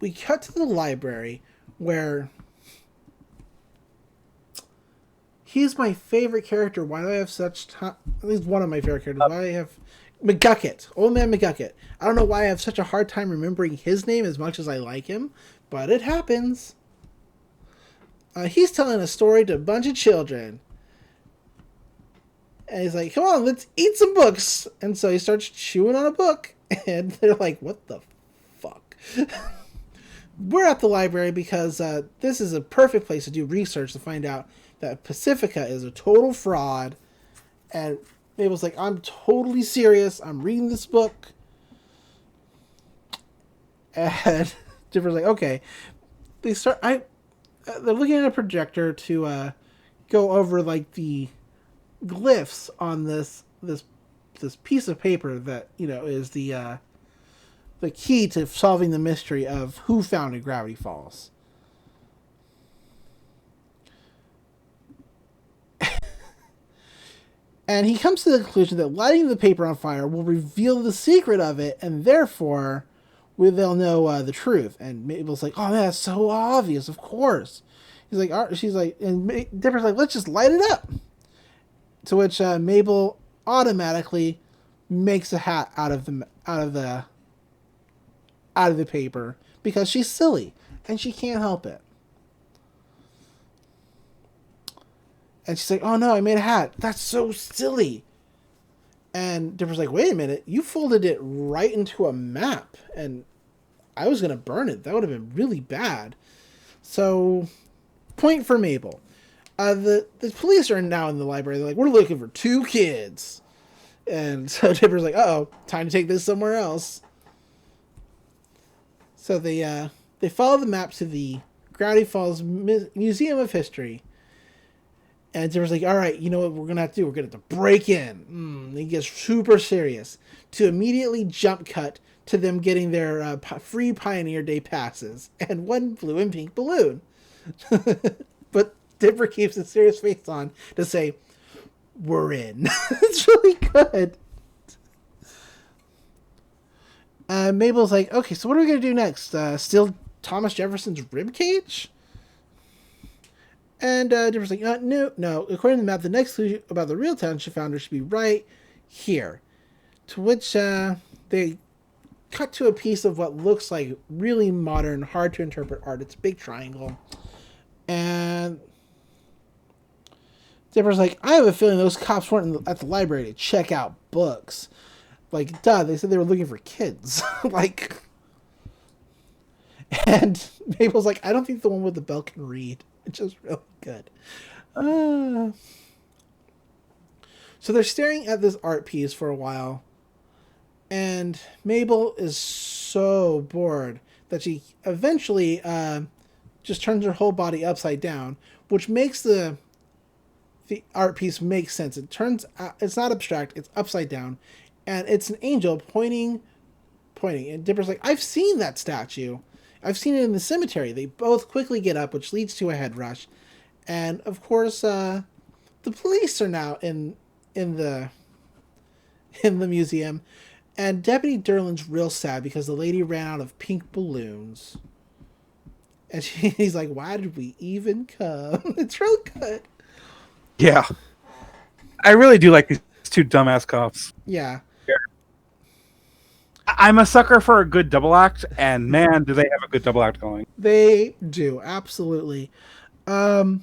We cut to the library where he's my favorite character. Why do I have such time? At least one of my favorite characters. Why do I have McGucket? Old Man McGucket. I don't know why I have such a hard time remembering his name as much as I like him, but it happens. He's telling a story to a bunch of children. And he's like, come on, let's eat some books. And so he starts chewing on a book. And they're like, what the fuck? We're at the library because this is a perfect place to do research to find out that Pacifica is a total fraud. And Mabel's like, I'm totally serious. I'm reading this book. And Dipper's like, okay. They're looking at a projector to go over like the glyphs on this piece of paper that is the key to solving the mystery of who founded Gravity Falls. And he comes to the conclusion that lighting the paper on fire will reveal the secret of it, and therefore they'll know the truth. And Mabel's like, oh man, that's so obvious, of course. She's like, and Dipper's like, let's just light it up. To which Mabel automatically makes a hat out of the paper because she's silly and she can't help it. And she's like, oh no, I made a hat. That's so silly. And Dipper's like, wait a minute, you folded it right into a map and I was going to burn it. That would have been really bad. So, point for Mabel. The police are now in the library. They're like, we're looking for 2 kids. And so Dipper's like, uh-oh, time to take this somewhere else. So they follow the map to the Gravity Falls Museum of History. And Dipper's like, all right, you know what we're going to have to do? We're going to have to break in. And he gets super serious to immediately jump cut to them getting their free Pioneer Day passes and 1 blue and pink balloon. But Dipper keeps a serious face on to say, we're in. It's really good. Mabel's like, okay, so what are we going to do next? Steal Thomas Jefferson's ribcage? And Dipper's like, no. According to the map, the next clue about the real township founder should be right here. To which they cut to a piece of what looks like really modern, hard to interpret art. It's a big triangle. And Dipper's like, I have a feeling those cops weren't at the library to check out books. Like, duh, they said they were looking for kids. And Mabel's like, I don't think the one with the bell can read. It's just really good. So they're staring at this art piece for a while. And Mabel is so bored that she eventually just turns her whole body upside down, which makes the art piece make sense. It turns out it's not abstract, it's upside down, and it's an angel pointing. And Dipper's like, I've seen that statue. I've seen it in the cemetery. They both quickly get up, which leads to a head rush. And of course, the police are now in the museum. And Deputy Darlin's real sad because the lady ran out of pink balloons. And he's like, why did we even come? It's real good. Yeah. I really do like these 2 dumbass cops. Yeah. I'm a sucker for a good double act, and man, do they have a good double act going. They do, absolutely. The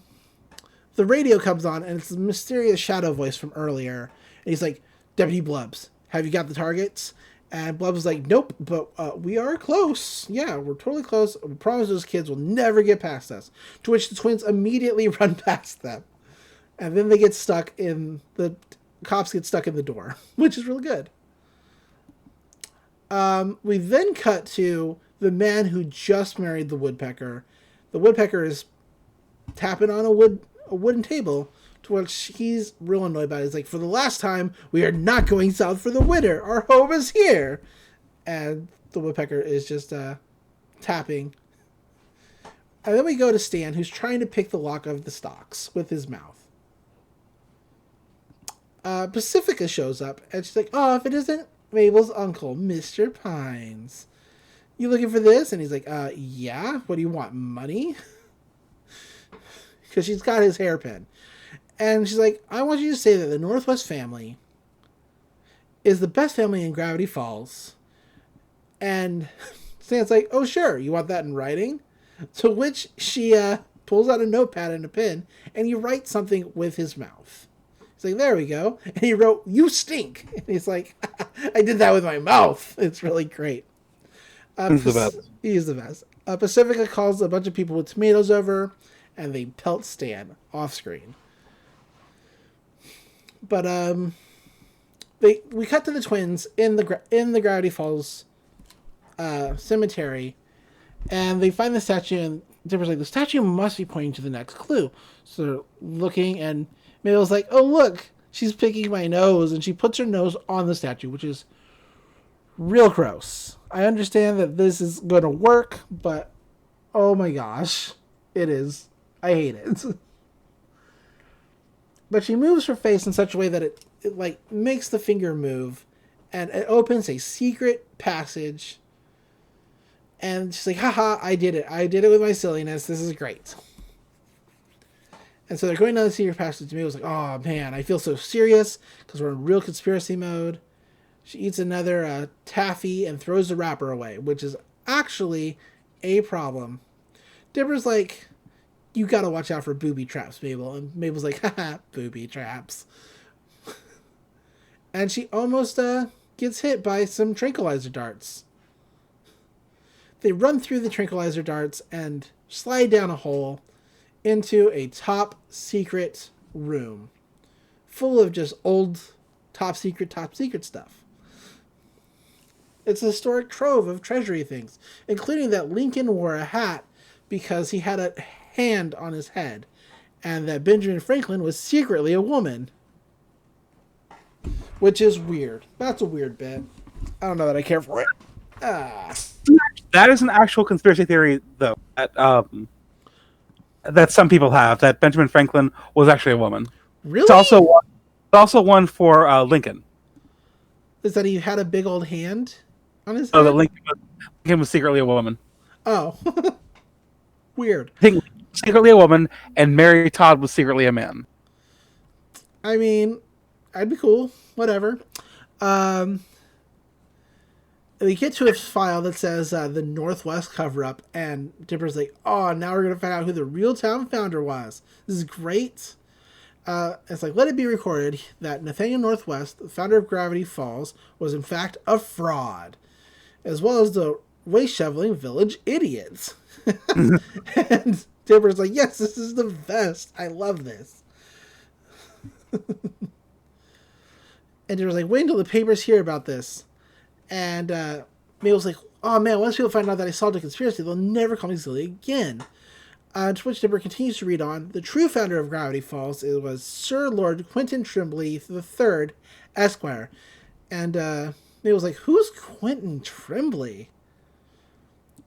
radio comes on, and it's the mysterious shadow voice from earlier. And he's like, Deputy Blubbs, have you got the targets? And Blubbs is like, nope, but we are close. Yeah, we're totally close. We promise those kids will never get past us. To which the twins immediately run past them. And then they get stuck in the cops get stuck in the door, which is really good. We then cut to the man who just married the woodpecker. The woodpecker is tapping on a wooden table, to which he's real annoyed by it. He's like, for the last time, we are not going south for the winter. Our home is here. And the woodpecker is just tapping. And then we go to Stan, who's trying to pick the lock of the stocks with his mouth. Pacifica shows up, and she's like, oh, if it isn't Mabel's uncle, Mr. Pines. You looking for this? And he's like, yeah. What do you want, money? Because she's got his hairpin. And she's like, I want you to say that the Northwest family is the best family in Gravity Falls. And Stan's like, oh, sure. You want that in writing? To which she pulls out a notepad and a pen, and he writes something with his mouth. He's like, there we go. And he wrote, you stink. And he's like, I did that with my mouth. It's really great. He's the best. He's the best. Pacifica calls a bunch of people with tomatoes over, and they pelt Stan off screen. But we cut to the twins in the Gravity Falls cemetery, and they find the statue, and Dipper's like, the statue must be pointing to the next clue. So they're looking, and Mabel's like, oh, look, she's picking my nose, and she puts her nose on the statue, which is real gross. I understand that this is going to work, but oh my gosh, it is. I hate it. But she moves her face in such a way that it like makes the finger move, and it opens a secret passage. And she's like, haha, I did it. I did it with my silliness. This is great. And so they're going down the secret passage. And Mabel's like, oh man, I feel so serious because we're in real conspiracy mode. She eats another taffy and throws the wrapper away, which is actually a problem. Dipper's like, you gotta watch out for booby traps, Mabel. And Mabel's like, haha, booby traps. And she almost gets hit by some tranquilizer darts. They run through the tranquilizer darts and slide down a hole into a top secret room full of just old top secret stuff. It's a historic trove of treasury things, including that Lincoln wore a hat because he had a hand on his head, and that Benjamin Franklin was secretly a woman. Which is weird. That's a weird bit. I don't know that I care for it. That is an actual conspiracy theory, though, that some people have, that Benjamin Franklin was actually a woman. Really? It's also one for Lincoln. Is that he had a big old hand on his Oh, head? that Lincoln was secretly a woman. Oh. Weird. I think Lincoln was secretly a woman, and Mary Todd was secretly a man. I mean, I'd be cool. Whatever. We get to a file that says the Northwest cover-up, and Dipper's like, oh, now we're going to find out who the real town founder was. This is great. It's like, let it be recorded that Nathaniel Northwest, the founder of Gravity Falls, was in fact a fraud, as well as the waste-shoveling village idiots. And Dipper's like, yes, this is the best. I love this. And Dipper's like, wait until the papers hear about this. And Mabel's like, oh man, once people find out that I solved a conspiracy, they'll never call me silly again. To which Dipper continues to read on. The true founder of Gravity Falls was Sir Lord Quinton Trembly III, Esquire. And Mabel's like, who's Quinton Trembly?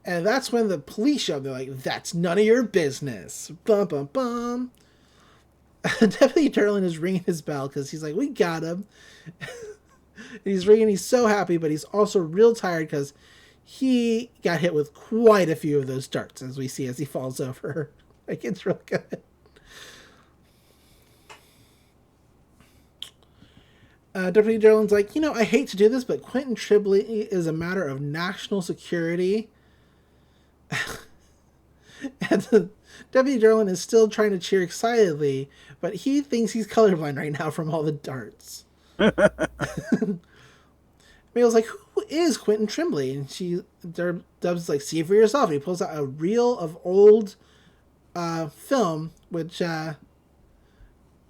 And that's when the police show up. They're like, that's none of your business. Bum, bum, bum. Deputy Turlin is ringing his bell because he's like, we got him. He's ringing, he's so happy, but he's also real tired because he got hit with quite a few of those darts, as we see as he falls over. Like, it's real good. Deputy Jones like, I hate to do this, but Quinton Trembly is a matter of national security. And the Deputy Jones is still trying to cheer excitedly, but he thinks he's colorblind right now from all the darts. Mabel's like, who is Quinton Trembly? And Dub's like, see for yourself. And he pulls out a reel of old film, which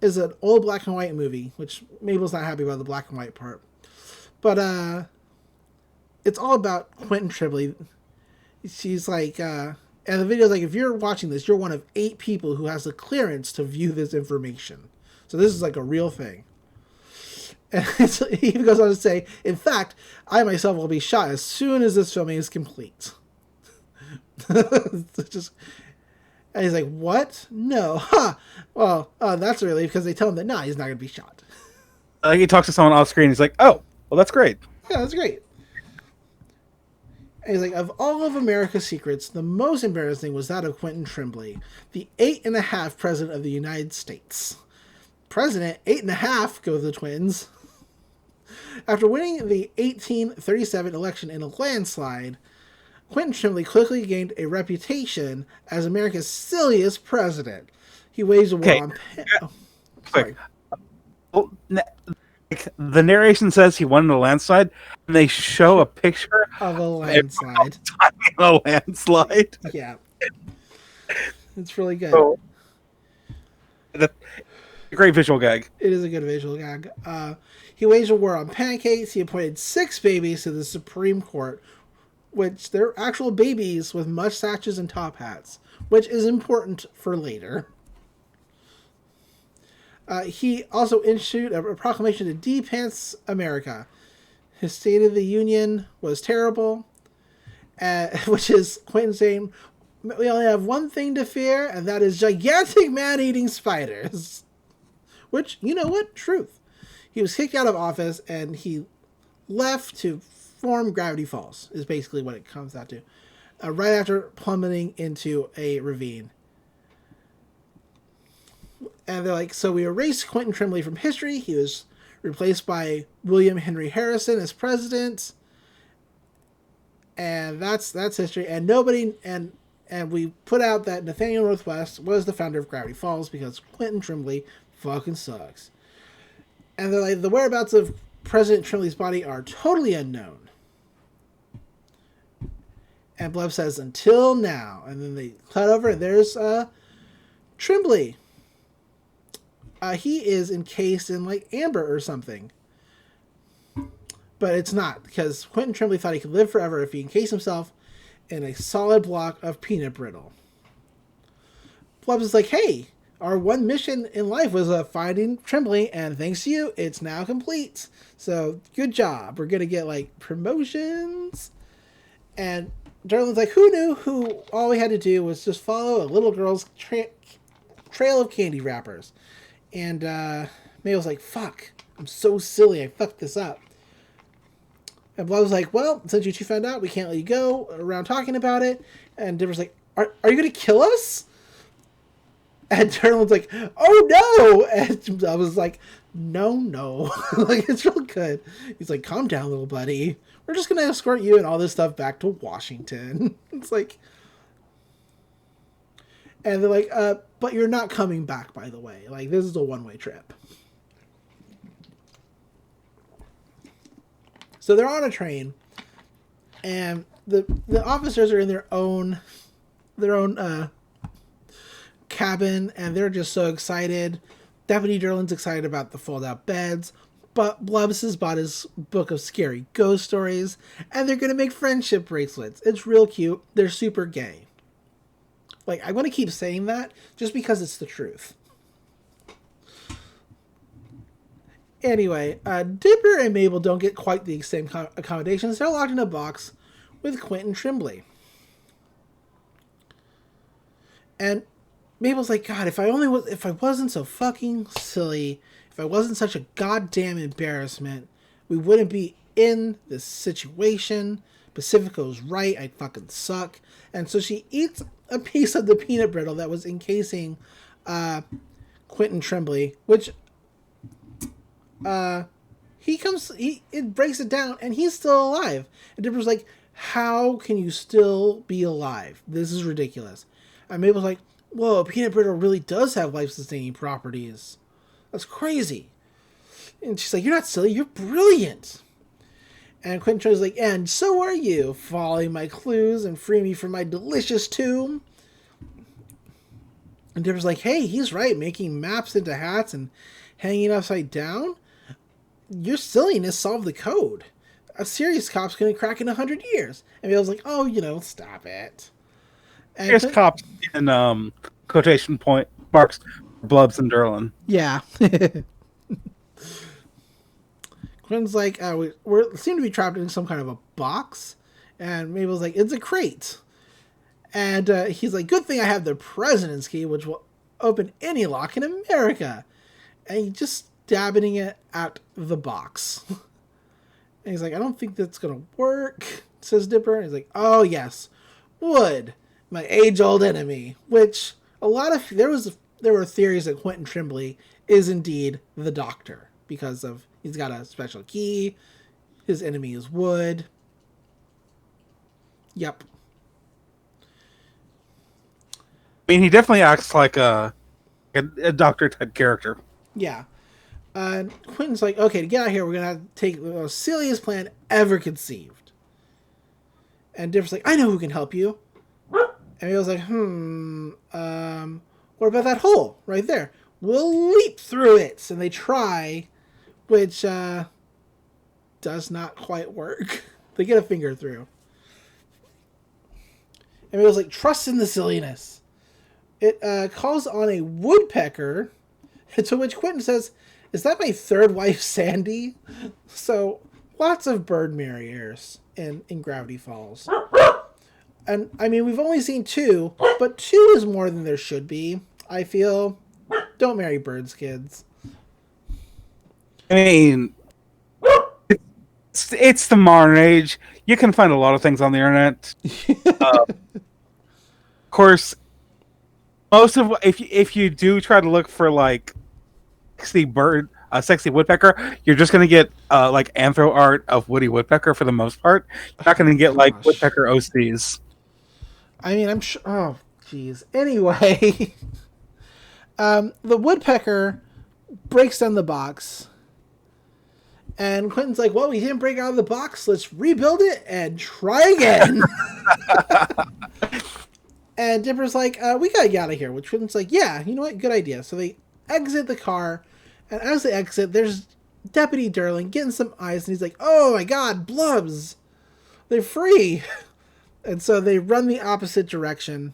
is an old black and white movie, which Mabel's not happy about the black and white part. But it's all about Quinton Trembly. She's like, and the video's like, if you're watching this, you're one of 8 people who has the clearance to view this information. So this is like a real thing. And he even goes on to say, in fact, I myself will be shot as soon as this filming is complete. Just, and he's like, what? No. Huh. Well, that's a relief because they tell him that, he's not going to be shot. He talks to someone off screen. He's like, oh, well, that's great. Yeah, that's great. And he's like, of all of America's secrets, the most embarrassing was that of Quinton Trembly, the 8.5 President of the United States. President, 8.5, go the twins. After winning the 1837 election in a landslide, Quinton Trembly quickly gained a reputation as America's silliest president. He waged a war on... Quick. Well, the narration says he won in a landslide, and they show a picture of a landslide. A landslide. Yeah. It's really good. So, a great visual gag. It is a good visual gag. He waged a war on pancakes. He appointed 6 babies to the Supreme Court, which they're actual babies with mustaches and top hats, which is important for later. He also issued a proclamation to de-pants America. His State of the Union was terrible, which is Quentin saying, we only have one thing to fear, and that is gigantic man-eating spiders. Which, you know what? Truth. He was kicked out of office, and he left to form Gravity Falls, is basically what it comes out to. Right after plummeting into a ravine. And they're like, so we erased Quinton Trembly from history. He was replaced by William Henry Harrison as president. And that's history. And nobody... And we put out that Nathaniel Northwest was the founder of Gravity Falls because Quinton Trembly fucking sucks. And they're like, the whereabouts of President Trembly's body are totally unknown. And Blub says, until now. And then they cut over and there's Trembly. He is encased in like amber or something. But it's not, because Quinton Trembly thought he could live forever if he encased himself in a solid block of peanut brittle. Blubs is like, hey, our one mission in life was finding Trembly, and thanks to you, it's now complete. So, good job. We're going to get, like, promotions. And Darlene's like, who knew all we had to do was just follow a little girl's trail of candy wrappers. And Mabel's like, fuck, I'm so silly, I fucked this up. And Blub's like, well, since you two found out, we can't let you go around talking about it. And Diver's like, are you going to kill us? And Darlene's like, oh no! And I was like, no. Like, it's real good. He's like, calm down, little buddy. We're just going to escort you and all this stuff back to Washington. It's like... And they're like, but you're not coming back, by the way. Like, this is a one-way trip. So they're on a train, and the officers are in their own cabin, and they're just so excited. Deputy Derlin's excited about the fold-out beds, but Blubs has bought his book of scary ghost stories, and they're going to make friendship bracelets. It's real cute. They're super gay. Like, I want to keep saying that just because it's the truth. Anyway, Dipper and Mabel don't get quite the same accommodations. They're locked in a box with Quinton Trembly. And Mabel's like, God, if I wasn't so fucking silly, if I wasn't such a goddamn embarrassment, we wouldn't be in this situation. Pacifico's right, I fucking suck. And so she eats a piece of the peanut brittle that was encasing Quinton Trembly, which It breaks it down, and he's still alive. And Dipper's like, how can you still be alive? This is ridiculous. And Mabel's like, whoa, peanut brittle really does have life-sustaining properties. That's crazy. And she's like, you're not silly, you're brilliant. And Quinton Trembly's like, and so are you, following my clues and freeing me from my delicious tomb. And Dipper's like, hey, he's right, making maps into hats and hanging upside down. Your silliness solved the code. A serious cop's gonna crack in 100 years. And Mabel's like, oh, stop it. And Serious cops in quotation point marks Blubs and Derlin. Yeah. Quinton's like, we seem to be trapped in some kind of a box. And Mabel's like, it's a crate. And he's like, good thing I have the president's key, which will open any lock in America. And he's just dabbing it at the box. And he's like, I don't think that's going to work, says Dipper. And he's like, oh, yes, wood, my age-old enemy. Which, there were theories that Quinton Trembly is indeed the Doctor. Because of, he's got a special key, his enemy is wood. Yep. I mean, he definitely acts like a Doctor-type character. Yeah. Quentin's like, okay, to get out of here, we're going to have to take the most silliest plan ever conceived. And Dipper's like, I know who can help you. And he was like, what about that hole right there? We'll leap through it. And they try, which does not quite work. They get a finger through. And he was like, trust in the silliness. It calls on a woodpecker, to which Quinton says, is that my third wife, Sandy? So, lots of bird marriers in Gravity Falls. And, I mean, we've only seen 2, but 2 is more than there should be, I feel. Don't marry birds, kids. I mean, it's the modern age. You can find a lot of things on the internet. Of course, most of if you do try to look for like sexy woodpecker, you're just going to get like anthro art of Woody Woodpecker for the most part. You're not going to get like woodpecker OCs. I mean, I'm sure. Oh, jeez. Anyway, the woodpecker breaks down the box, and Quentin's like, "Well, we didn't break out of the box. Let's rebuild it and try again." And Dipper's like, "We gotta get out of here." Which Quentin's like, "Yeah, you know what? Good idea." So they exit the car, and as they exit, there's Deputy Derlin getting some ice, and he's like, "Oh my God, blubs! They're free!" And so they run the opposite direction,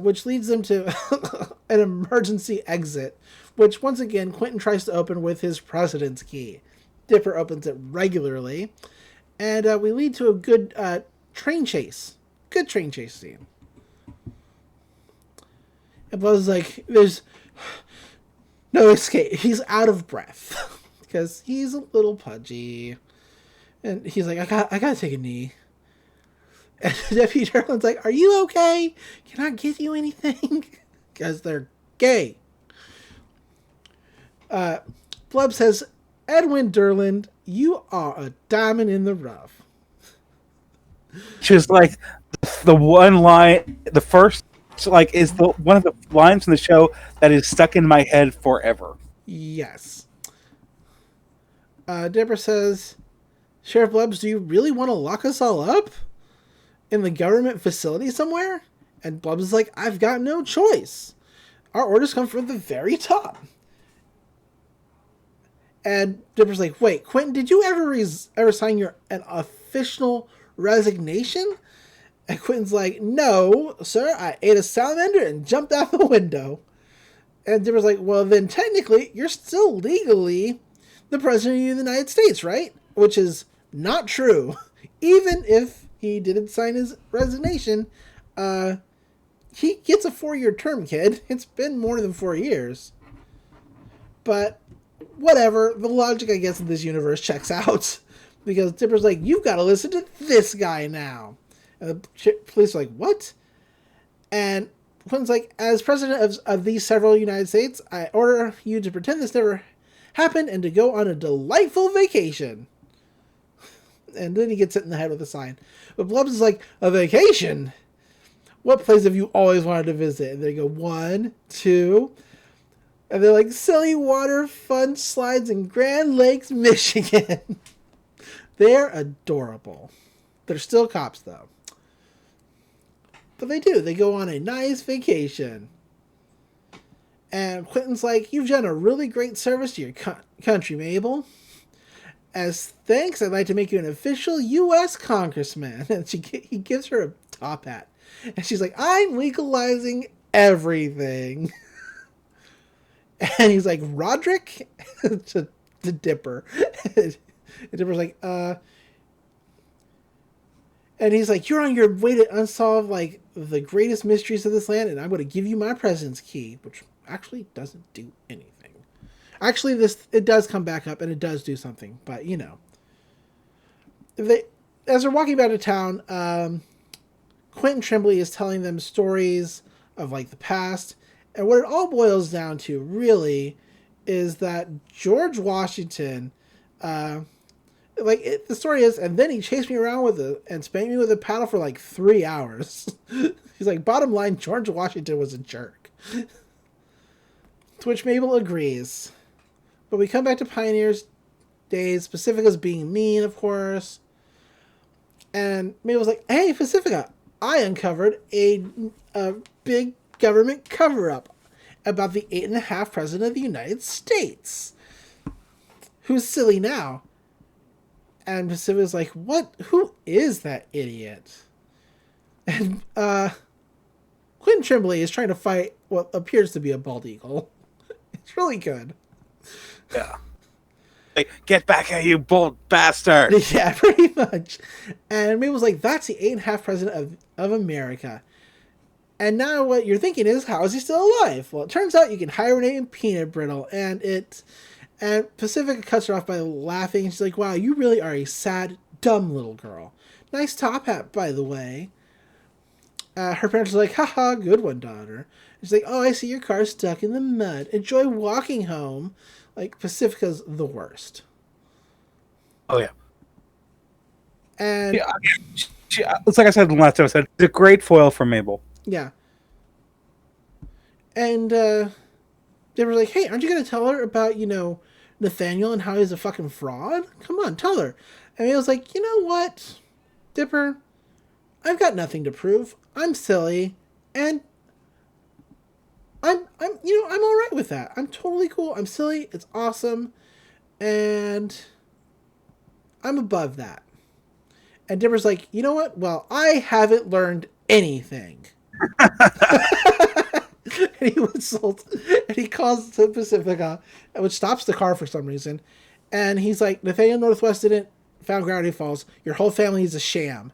which leads them to an emergency exit, which once again Quinton tries to open with his president's key. Dipper opens it regularly, and we lead to a good train chase. Good train chase scene. And Buzz is like, there's no escape. He's out of breath because he's a little pudgy, and he's like, I gotta take a knee. And Deputy Derlin's like, are you okay? Can I get you anything? Because they're gay. Blub says, Edwin Derland, you are a diamond in the rough. She's like the one line, the first, like, is the one of the lines in the show that is stuck in my head forever. Yes. Deborah says, Sheriff Blubs, do you really want to lock us all up in the government facility somewhere? And Blubs is like, I've got no choice. Our orders come from the very top. And Dipper's like, wait, Quentin, did you ever sign an official resignation? And Quentin's like, no, sir, I ate a salamander and jumped out the window. And Dipper's like, well, then technically, you're still legally the President of the United States, right? Which is not true. Even if he didn't sign his resignation, he gets a 4-year term, kid. It's been more than 4 years. But whatever, the logic, I guess, in this universe checks out. Because Dipper's like, you've got to listen to this guy now. And the police are like, what? And Quentin's like, as president of these several United States, I order you to pretend this never happen and to go on a delightful vacation. And then he gets hit in the head with a sign. But Blubs is like, a vacation? What place have you always wanted to visit? And they go, 1, 2. And they're like, silly water fun slides in Grand Lakes, Michigan. They're adorable. They're still cops, though. But they do. They go on a nice vacation. And Quinton's like, you've done a really great service to your country, Mabel. As thanks, I'd like to make you an official U.S. congressman. And he gives her a top hat. And she's like, I'm legalizing everything. And he's like, Roderick? to Dipper. And Dipper's like, And he's like, you're on your way to unsolve, like, the greatest mysteries of this land, and I'm going to give you my president's key, which actually doesn't do anything. Actually, it does come back up, and it does do something, but, you know. As they're walking back to town, Quinton Trembly is telling them stories of, like, the past, and what it all boils down to, really, is that George Washington, the story is, and then he chased me around and spanked me with a paddle for like 3 hours. He's like, bottom line, George Washington was a jerk. To which Mabel agrees. But we come back to Pioneer's days, Pacifica's being mean, of course. And Mabel's like, hey, Pacifica, I uncovered a big government cover-up about the 8.5 president of the United States. Who's silly now? And Pacifica's like, what? Who is that idiot? And Quinton Trembly is trying to fight what appears to be a bald eagle. It's really good. Yeah. Like, get back here, you bold bastard! Yeah, pretty much. And Mabel's like, that's the 8.5 president of America. And now what you're thinking is, how is he still alive? Well, it turns out you can hibernate in peanut brittle, and Pacifica cuts her off by laughing. She's like, wow, you really are a sad, dumb little girl. Nice top hat, by the way. Her parents are like, haha, good one, daughter. And she's like, oh, I see your car stuck in the mud. Enjoy walking home. Like, Pacifica's the worst. Oh, yeah. And it's like I said in the last episode, it's a great foil for Mabel. yeah. And they were like, hey, aren't you going to tell her about, Nathaniel and how he's a fucking fraud? Come on, tell her. And he was like, you know what, Dipper? I've got nothing to prove. I'm silly. And I'm all right with that. I'm totally cool. I'm silly. It's awesome. And I'm above that. And Dipper's like, you know what? Well, I haven't learned anything. And he whistles, and he calls to Pacifica, which stops the car for some reason. And he's like, Nathaniel Northwest didn't found Gravity Falls. Your whole family is a sham.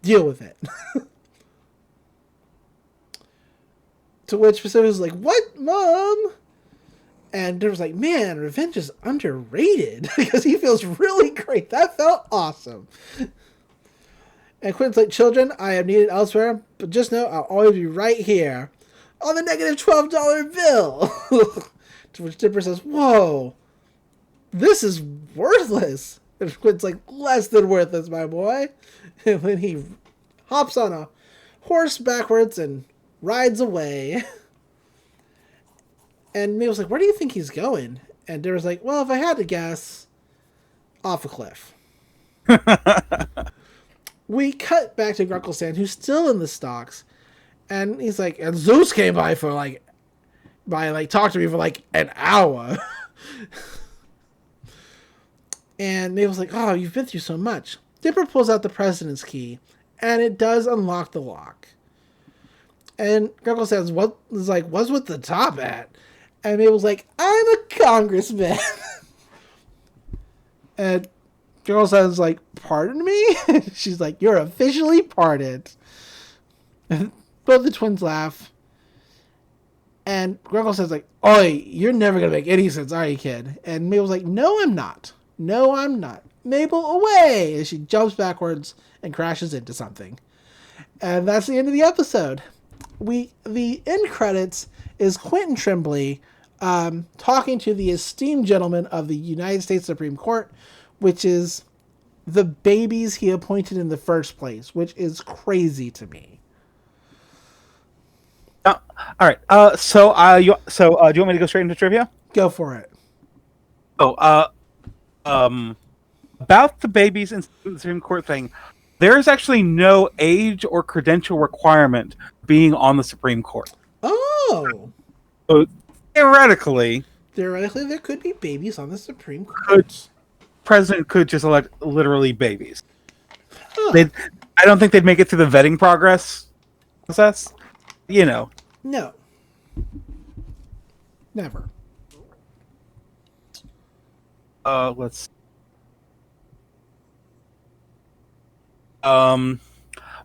Deal with it. To which Pacifica's like, what, Mom? And Dipper's like, man, revenge is underrated. Because he feels really great. That felt awesome. And Quinton's like, children, I am needed elsewhere, but just know I'll always be right here. On the negative $12 bill. To which Dipper says, whoa, this is worthless. And Quinton's like, less than worthless, my boy. And then he hops on a horse backwards and rides away. And Mabel's like, where do you think he's going? And Dipper's like, well, if I had to guess, off a cliff. We cut back to Grunkle Stan, who's still in the stocks. And he's like, and Zeus came by talked to me for like an hour. And Mabel's like, oh, you've been through so much. Dipper pulls out the president's key, and it does unlock the lock. And Grunkle says, what's with the top hat? And Mabel's like, I'm a congressman. And Grunkle says, like, pardon me? She's like, you're officially pardoned. Both the twins laugh. And Grunkle says, like, oi, you're never going to make any sense, are you, kid? And Mabel's like, no, I'm not. No, I'm not. Mabel, away! As she jumps backwards and crashes into something. And that's the end of the episode. The end credits is Quinton Trembly talking to the esteemed gentleman of the United States Supreme Court, which is the babies he appointed in the first place, which is crazy to me. All right. So do you want me to go straight into trivia? Go for it. About the babies in the Supreme Court thing, there is actually no age or credential requirement being on the Supreme Court. Oh. So theoretically, there could be babies on the Supreme Court. President could just elect literally babies. Huh. I don't think they'd make it through the vetting process. You know. No. Never. Let's.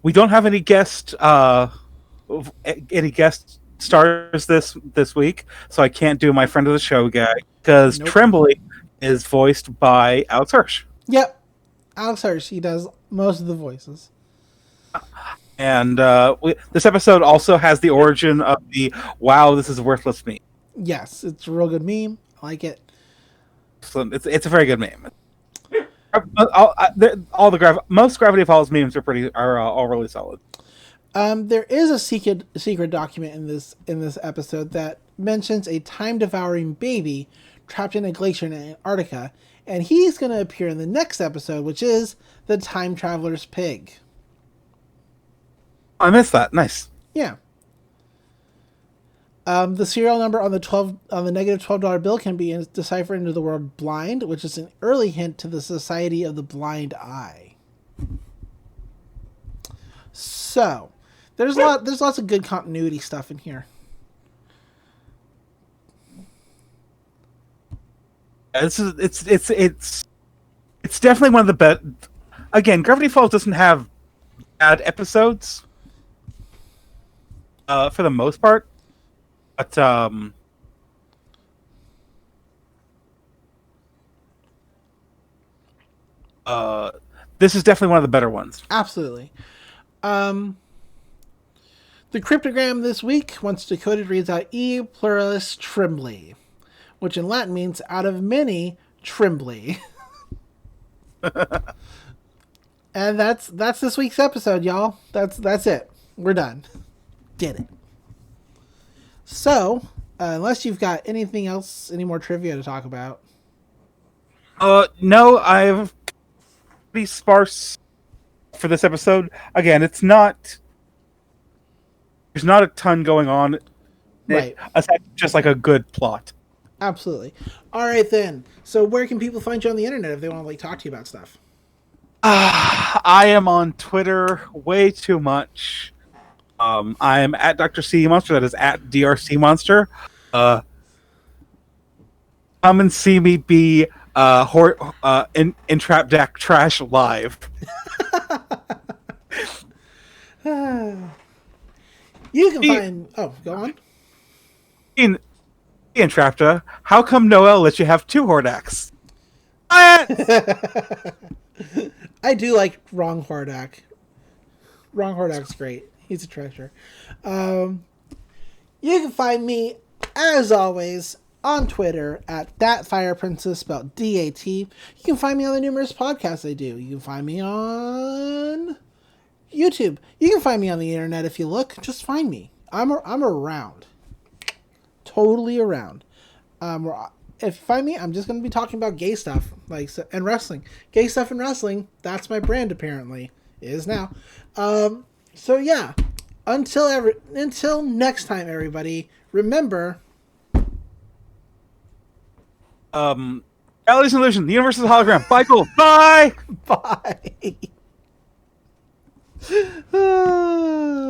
We don't have any guest stars this week, so I can't do my friend of the show guy because Trembly is voiced by Alex Hirsch. Yep, Alex Hirsch. He does most of the voices. And this episode also has the origin of the "Wow, this is a worthless meme." Yes, it's a real good meme. I like it. So it's a very good meme. Most Gravity Falls memes are all really solid. There is a secret document in this episode that mentions a time-devouring baby trapped in a glacier in Antarctica, and he's going to appear in the next episode, which is the Time Traveler's Pig. I missed that. Nice. Yeah. The serial number on the negative $12 bill can be deciphered into the word blind, which is an early hint to the Society of the Blind Eye. So, there's lots of good continuity stuff in here. It's definitely one of the best. Again, Gravity Falls doesn't have bad episodes for the most part, but this is definitely one of the better ones. Absolutely. The cryptogram this week, once decoded, reads out E pluralis Trembly, which in Latin means out of many Trembly. And that's this week's episode, y'all. That's it. We're done. Did it. So, unless you've got anything else, any more trivia to talk about. No, I've pretty sparse for this episode. Again, there's not a ton going on. Right. Aside just like a good plot. Absolutely. All right, then. So where can people find you on the internet if they want to talk to you about stuff? I am on Twitter way too much. I am at Dr. C Monster. That is at DRC Monster. Come and see me be in Trap Deck Trash live. You can find... Oh, go on. In Trapta, how come Noel lets you have 2 Hordaks? I do like Wrong Hordak. Wrong Hordak's great. He's a treasure. You can find me, as always, on Twitter at ThatFirePrincess, spelled D-A-T. You can find me on the numerous podcasts I do. You can find me on YouTube. You can find me on the internet if you look. Just find me. I'm around. Totally around. If you find me, I'm just going to be talking about gay stuff and wrestling. Gay stuff and wrestling, that's my brand, apparently. It is now. So, yeah. Until next time, everybody, remember... Reality's an illusion. The universe is a hologram. Bye, cool. Bye! Bye!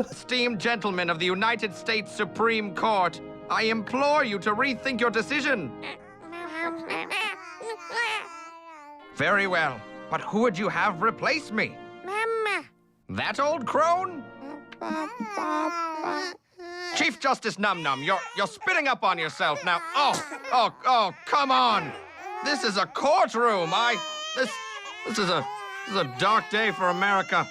Esteemed gentlemen of the United States Supreme Court, I implore you to rethink your decision. Very well, but who would you have replace me? Mama. That old crone? Chief Justice Num Num, you're spitting up on yourself now. Oh, come on. This is a courtroom. This is a dark day for America.